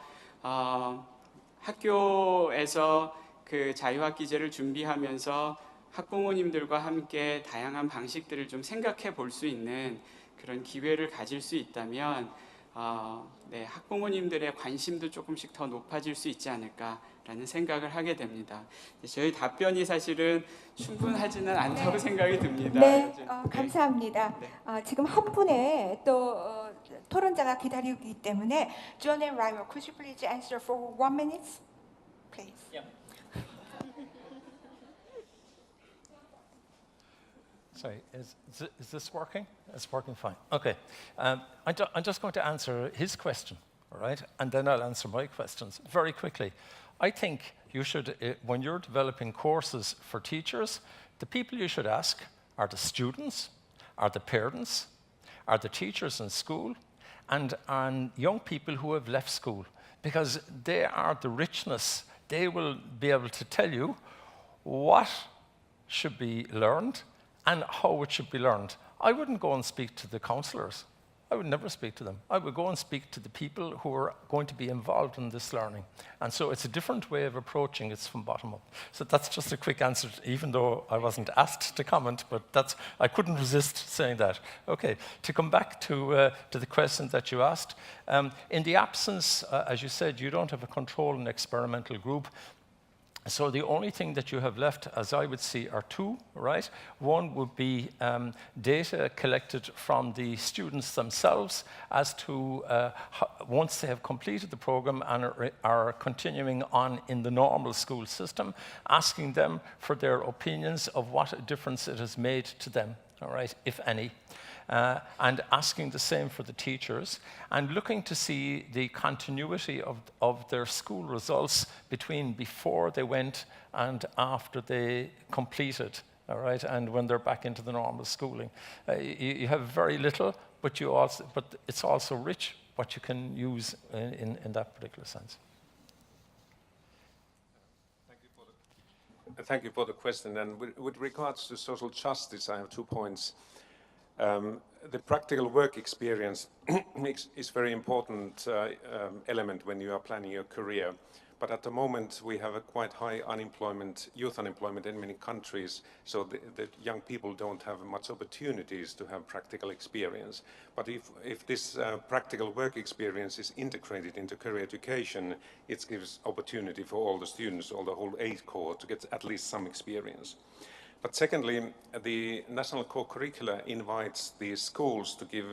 학교에서 그 자유학기제를 준비하면서 학부모님들과 함께 다양한 방식들을 좀 생각해 볼 수 있는 그런 기회를 가질 수 있다면 학부모님들의 관심도 조금씩 더 높아질 수 있지 않을까라는 생각을 하게 됩니다. 저희 답변이 사실은 충분하지는 않다고 생각이 듭니다. 네, 감사합니다. 네. 지금 한 분의 또 토론자가 기다리고 있기 때문에 John and Rymer, could you please answer for 1 minute, please? Sorry, is this working? It's working fine. Okay. I'm just going to answer his question, all right? And then I'll answer my questions very quickly. I think you should, when you're developing courses for teachers, the people you should ask are the students, are the parents, are the teachers in school, and young people who have left school, because they are the richness. They will be able to tell you what should be learned and how it should be learned. I wouldn't go and speak to the counsellors. I would never speak to them. I would go and speak to the people who are going to be involved in this learning. And so it's a different way of approaching it from bottom up. So that's just a quick answer, even though I wasn't asked to comment, but I couldn't resist saying that. Okay, to come back to the question that you asked, in the absence, as you said, you don't have a control and experimental group. So the only thing that you have left, as I would see, are two, right? One would be data collected from the students themselves as to once they have completed the program and are continuing on in the normal school system, asking them for their opinions of what a difference it has made to them, all right, if any. And asking the same for the teachers, and looking to see the continuity of their school results between before they went and after they completed, all right, and when they're back into the normal schooling. You have very little, but it's also rich what you can use in that particular sense. Thank you for the question. And with regards to social justice, I have 2 points. The practical work experience is very important element when you are planning your career. But at the moment, we have a quite high unemployment, youth unemployment in many countries, so the young people don't have much opportunities to have practical experience. But if this practical work experience is integrated into career education, it gives opportunity for all the students, all the whole age cohort, to get at least some experience. But secondly, the National Core Curricula invites the schools to give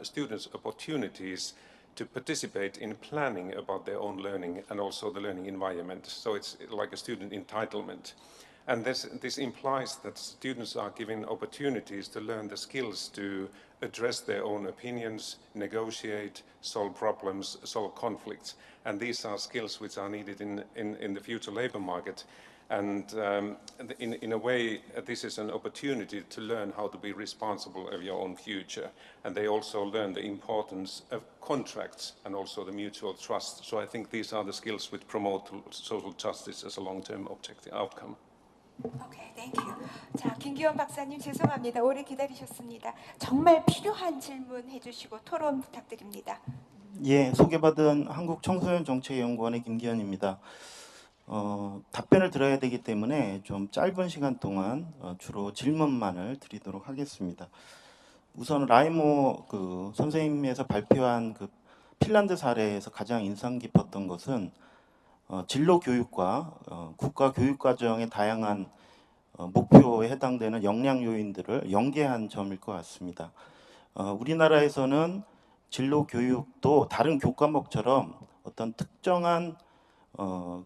students opportunities to participate in planning about their own learning and also the learning environment. So it's like a student entitlement. And this implies that students are given opportunities to learn the skills to address their own opinions, negotiate, solve problems, solve conflicts. And these are skills which are needed in the future labor market. And in a way, this is an opportunity to learn how to be responsible of your own future. And they also learn the importance of contracts and also the mutual trust. So I think these are the skills which promote social justice as a long-term outcome. Okay, thank you. 자, 김기원 박사님 죄송합니다. 오래 기다리셨습니다. 정말 필요한 질문 해주시고 토론 부탁드립니다. 예, 소개받은 한국청소년정책연구원의 김기현입니다. 답변을 들어야 되기 때문에 좀 짧은 시간 동안 주로 질문만을 드리도록 하겠습니다. 우선 라이모 선생님에서 발표한 그 핀란드 사례에서 가장 인상 깊었던 것은 진로 교육과 국가 교육 과정의 다양한 목표에 해당되는 역량 요인들을 연계한 점일 것 같습니다. 우리나라에서는 진로 교육도 다른 교과목처럼 어떤 특정한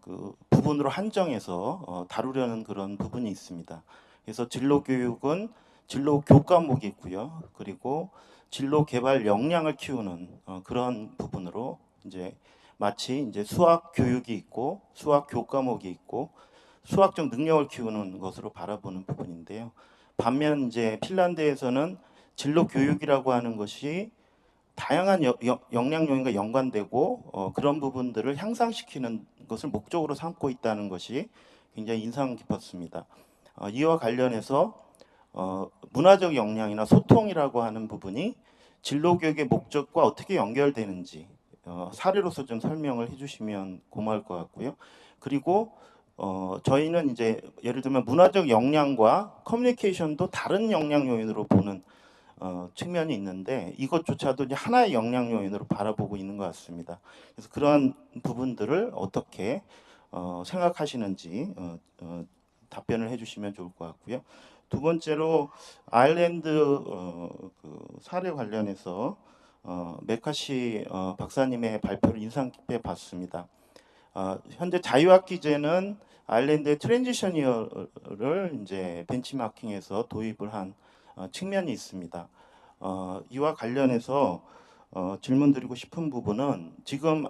그 부분으로 한정해서 다루려는 그런 부분이 있습니다. 그래서 진로 교육은 진로 교과목이 있고요. 그리고 진로 개발 역량을 키우는 그런 부분으로 이제 마치 이제 수학 교육이 있고 수학 교과목이 있고 수학적 능력을 키우는 것으로 바라보는 부분인데요. 반면 이제 핀란드에서는 진로 교육이라고 하는 것이 다양한 역량 요인과 연관되고 그런 부분들을 향상시키는 것을 목적으로 삼고 있다는 것이 굉장히 인상 깊었습니다. 이와 관련해서 문화적 역량이나 소통이라고 하는 부분이 진로 교육의 목적과 어떻게 연결되는지 사례로서 좀 설명을 해주시면 고마울 것 같고요. 그리고 저희는 이제 예를 들면 문화적 역량과 커뮤니케이션도 다른 역량 요인으로 보는 측면이 있는데 이것조차도 이제 하나의 역량 요인으로 바라보고 있는 것 같습니다. 그래서 그런 부분들을 어떻게 생각하시는지 답변을 해주시면 좋을 것 같고요. 두 번째로 아일랜드 그 사례 관련해서 메카시 박사님의 발표를 인상 깊게 봤습니다. 현재 자유학기제는 아일랜드의 트랜지션 이어를 이제 벤치마킹해서 도입을 한 측면이 있습니다. 이와 관련해서 질문드리고 싶은 부분은 지금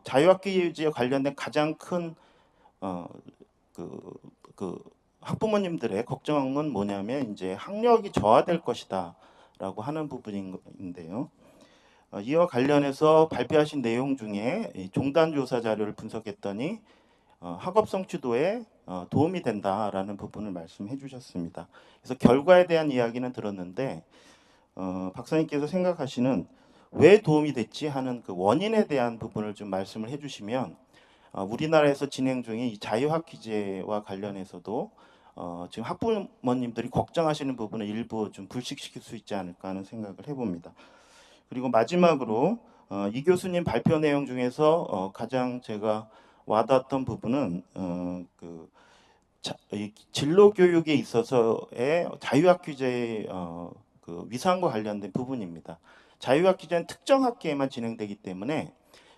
자유학기제에 관련된 가장 큰 학부모님들의 걱정은 뭐냐면 이제 학력이 저하될 것이다라고 하는 부분인데요. 이와 관련해서 발표하신 내용 중에 종단 조사 자료를 분석했더니 학업 성취도에 도움이 된다라는 부분을 말씀해 주셨습니다. 그래서 결과에 대한 이야기는 들었는데 박사님께서 생각하시는 왜 도움이 됐지 하는 그 원인에 대한 부분을 좀 말씀을 해주시면 우리나라에서 진행 중인 이 자유학기제와 관련해서도 지금 학부모님들이 걱정하시는 부분을 일부 좀 불식시킬 수 있지 않을까 하는 생각을 해봅니다. 그리고 마지막으로 이 교수님 발표 내용 중에서 가장 제가 와닿았던 부분은 이 진로 교육에 있어서의 자유학기제의 그 위상과 관련된 부분입니다. 자유학기제는 특정 학기에만 진행되기 때문에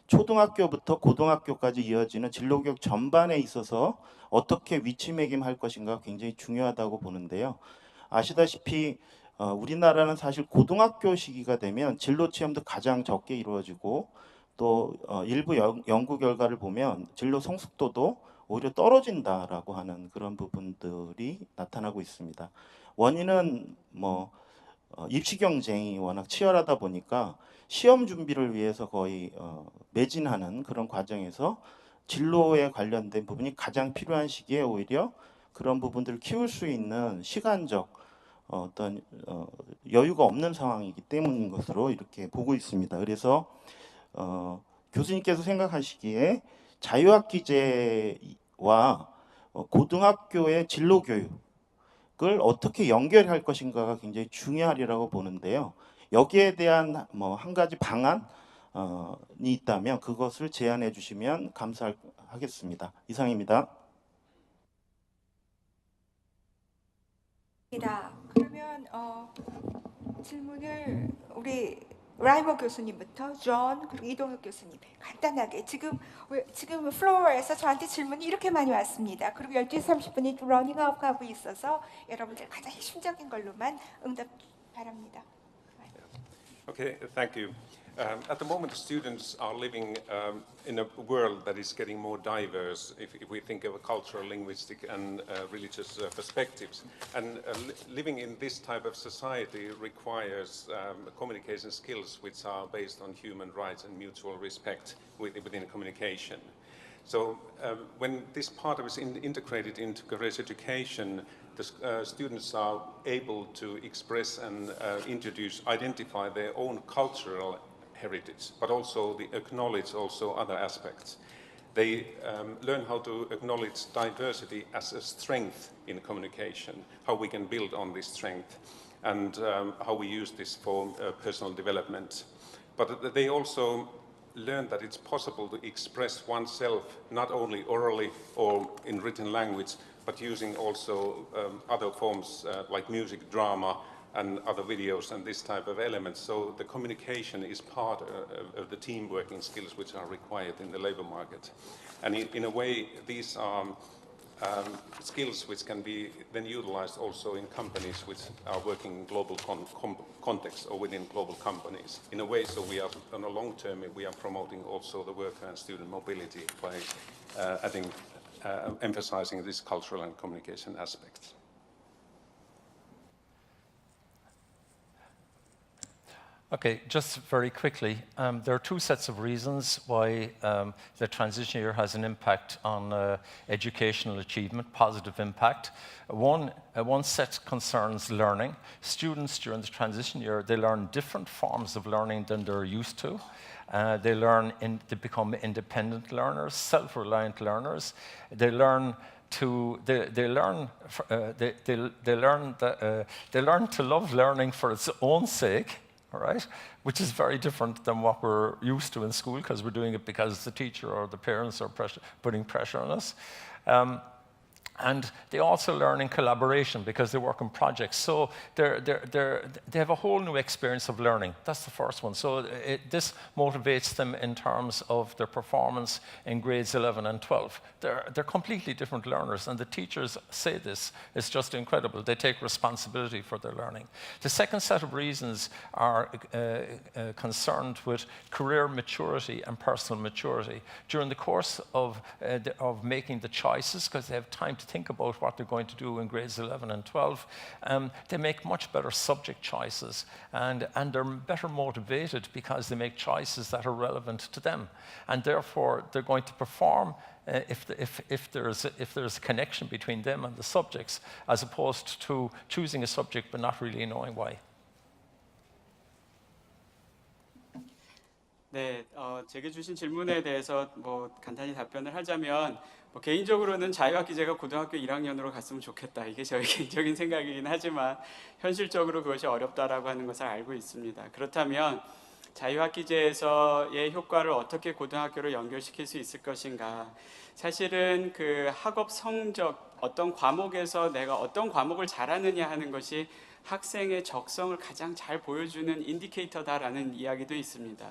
초등학교부터 고등학교까지 이어지는 진로교육 전반에 있어서 어떻게 위치매김할 것인가 굉장히 중요하다고 보는데요. 아시다시피 우리나라는 사실 고등학교 시기가 되면 진로 체험도 가장 적게 이루어지고 또 일부 연구 결과를 보면 진로 성숙도도 오히려 떨어진다라고 하는 그런 부분들이 나타나고 있습니다. 원인은 뭐 입시 경쟁이 워낙 치열하다 보니까 시험 준비를 위해서 거의 매진하는 그런 과정에서 진로에 관련된 부분이 가장 필요한 시기에 오히려 그런 부분들을 키울 수 있는 시간적 어떤 여유가 없는 상황이기 때문인 것으로 이렇게 보고 있습니다. 그래서 교수님께서 생각하시기에 자유학기제와 고등학교의 진로 교육을 어떻게 연결할 것인가가 굉장히 중요하리라고 보는데요. 여기에 대한 한 가지 방안이 있다면 그것을 제안해 주시면 감사하겠습니다. 이상입니다. 그러면 질문을 우리 라이머 교수님부터 존 그리고 이동혁 교수님 간단하게 지금 플로어에서 저한테 질문이 이렇게 많이 왔습니다. 그리고 12시 30분이 러닝아웃 하고 있어서 여러분들 가장 핵심적인 걸로만 응답 바랍니다. Okay, thank you. At the moment, students are living in a world that is getting more diverse if we think of cultural, linguistic, and religious perspectives. And living in this type of society requires communication skills which are based on human rights and mutual respect within communication. So when this part of is integrated into careers education, the students are able to express and identify their own cultural heritage, but also acknowledge also other aspects. They learn how to acknowledge diversity as a strength in communication, how we can build on this strength, and how we use this for personal development. But they also learn that it's possible to express oneself not only orally or in written language, but using also other forms like music, drama, and other videos and this type of elements. So the communication is part of the team working skills which are required in the labor market. And in a way, these are skills which can be then utilized also in companies which are working in global context or within global companies. In a way, so we are, on a long term, we are promoting also the worker and student mobility by emphasizing these cultural and communication aspects. Okay, just very quickly, there are two sets of reasons why the transition year has an impact on educational achievement, positive impact. One set concerns learning. Students during the transition year, they learn different forms of learning than they're used to. They become independent learners, self-reliant learners. They learn to love learning for its own sake. All right, which is very different than what we're used to in school, because we're doing it because the teacher or the parents are putting pressure on us. And they also learn in collaboration because they work on projects. So they have a whole new experience of learning. That's the first one. So this motivates them in terms of their performance in grades 11 and 12. They're completely different learners, and the teachers say this. It's just incredible. They take responsibility for their learning. The second set of reasons are concerned with career maturity and personal maturity. During the course of making the choices, because they have time to think about what they're going to do in grades 11 and 12, they make much better subject choices, and they're better motivated because they make choices that are relevant to them, and therefore they're going to perform if there's a connection between them and the subjects, as opposed to choosing a subject but not really knowing why. 네, 제게 주신 질문에 대해서 간단히 답변을 하자면, 개인적으로는 자유학기제가 고등학교 1학년으로 갔으면 좋겠다. 이게 저의 개인적인 생각이긴 하지만 현실적으로 그것이 어렵다라고 하는 것을 알고 있습니다. 그렇다면 자유학기제에서의 효과를 어떻게 고등학교로 연결시킬 수 있을 것인가? 사실은 그 학업 성적, 어떤 과목에서 내가 어떤 과목을 잘하느냐 하는 것이 학생의 적성을 가장 잘 보여주는 인디케이터다라는 이야기도 있습니다.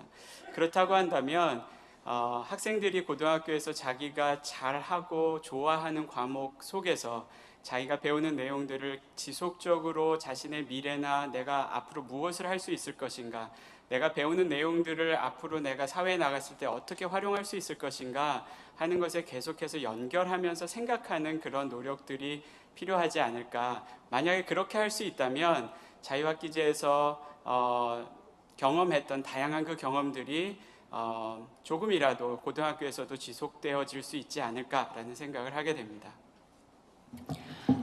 그렇다고 한다면 학생들이 고등학교에서 자기가 잘하고 좋아하는 과목 속에서 자기가 배우는 내용들을 지속적으로 자신의 미래나 내가 앞으로 무엇을 할 수 있을 것인가, 내가 배우는 내용들을 앞으로 내가 사회에 나갔을 때 어떻게 활용할 수 있을 것인가 하는 것에 계속해서 연결하면서 생각하는 그런 노력들이 필요하지 않을까. 만약에 그렇게 할 수 있다면 자유학기제에서 경험했던 다양한 그 경험들이 조금이라도 고등학교에서도 지속되어질 수 있지 않을까라는 생각을 하게 됩니다.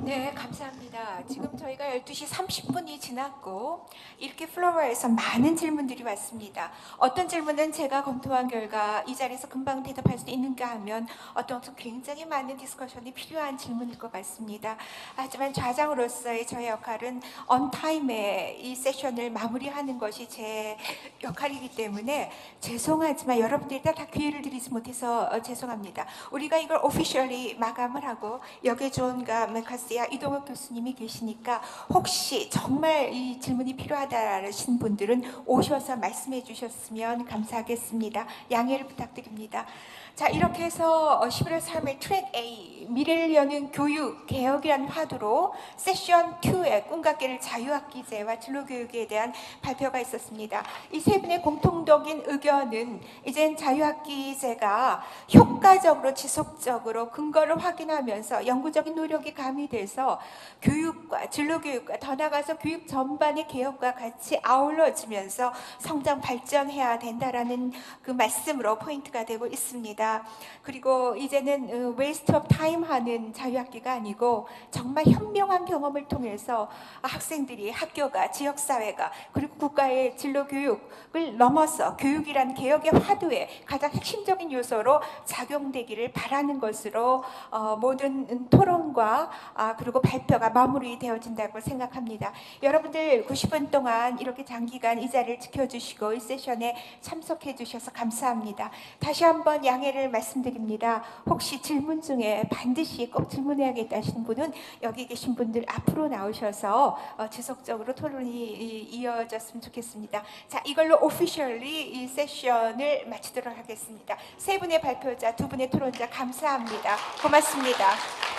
네, 감사합니다. 지금 저희가 12시 30분이 지났고 이렇게 플로어에서 많은 질문들이 왔습니다. 어떤 질문은 제가 검토한 결과 이 자리에서 금방 대답할 수 있는가 하면 어떤 굉장히 많은 디스커션이 필요한 질문일 것 같습니다. 하지만 좌장으로서의 저의 역할은 언타임에 이 세션을 마무리하는 것이 제 역할이기 때문에 죄송하지만 여러분들이 다 기회를 드리지 못해서 죄송합니다. 우리가 이걸 오피셜리 마감을 하고 여기 존과 메카시아 이동욱 교수님이 계시니까 혹시 정말 이 질문이 필요하다신 분들은 오셔서 말씀해 주셨으면 감사하겠습니다. 양해를 부탁드립니다. 자, 이렇게 해서 11월 3일 트랙 A 미래를 여는 교육 개혁이라는 화두로 세션 2의 꿈과 깨를 자유학기제와 진로교육에 대한 발표가 있었습니다. 이 세 분의 공통적인 의견은 이젠 자유학기제가 효과적으로 지속적으로 근거를 확인하면서 연구적인 노력이 가미돼서 교육과 진로교육과 더 나아가서 교육 전반의 개혁과 같이 아울러지면서 성장 발전해야 된다라는 그 말씀으로 포인트가 되고 있습니다. 그리고 이제는 웨이스트 오브 타임 하는 자유학기가 아니고 정말 현명한 경험을 통해서 학생들이 학교가 지역사회가 그리고 국가의 진로교육을 넘어서 교육이란 개혁의 화두에 가장 핵심적인 요소로 작용되기를 바라는 것으로 모든 토론과 그리고 발표가 마무리되어진다고 생각합니다. 여러분들 90분 동안 이렇게 장기간 이 자리를 지켜주시고 이 세션에 참석해 주셔서 감사합니다. 다시 한번 양해를 말씀드립니다. 혹시 질문 중에 반드시 꼭 질문해야겠다 하시는 분은 여기 계신 분들 앞으로 나오셔서 지속적으로 토론이 이어졌으면 좋겠습니다. 자, 이걸로 오피셜리 이 세션을 마치도록 하겠습니다. 세 분의 발표자, 두 분의 토론자 감사합니다. 고맙습니다.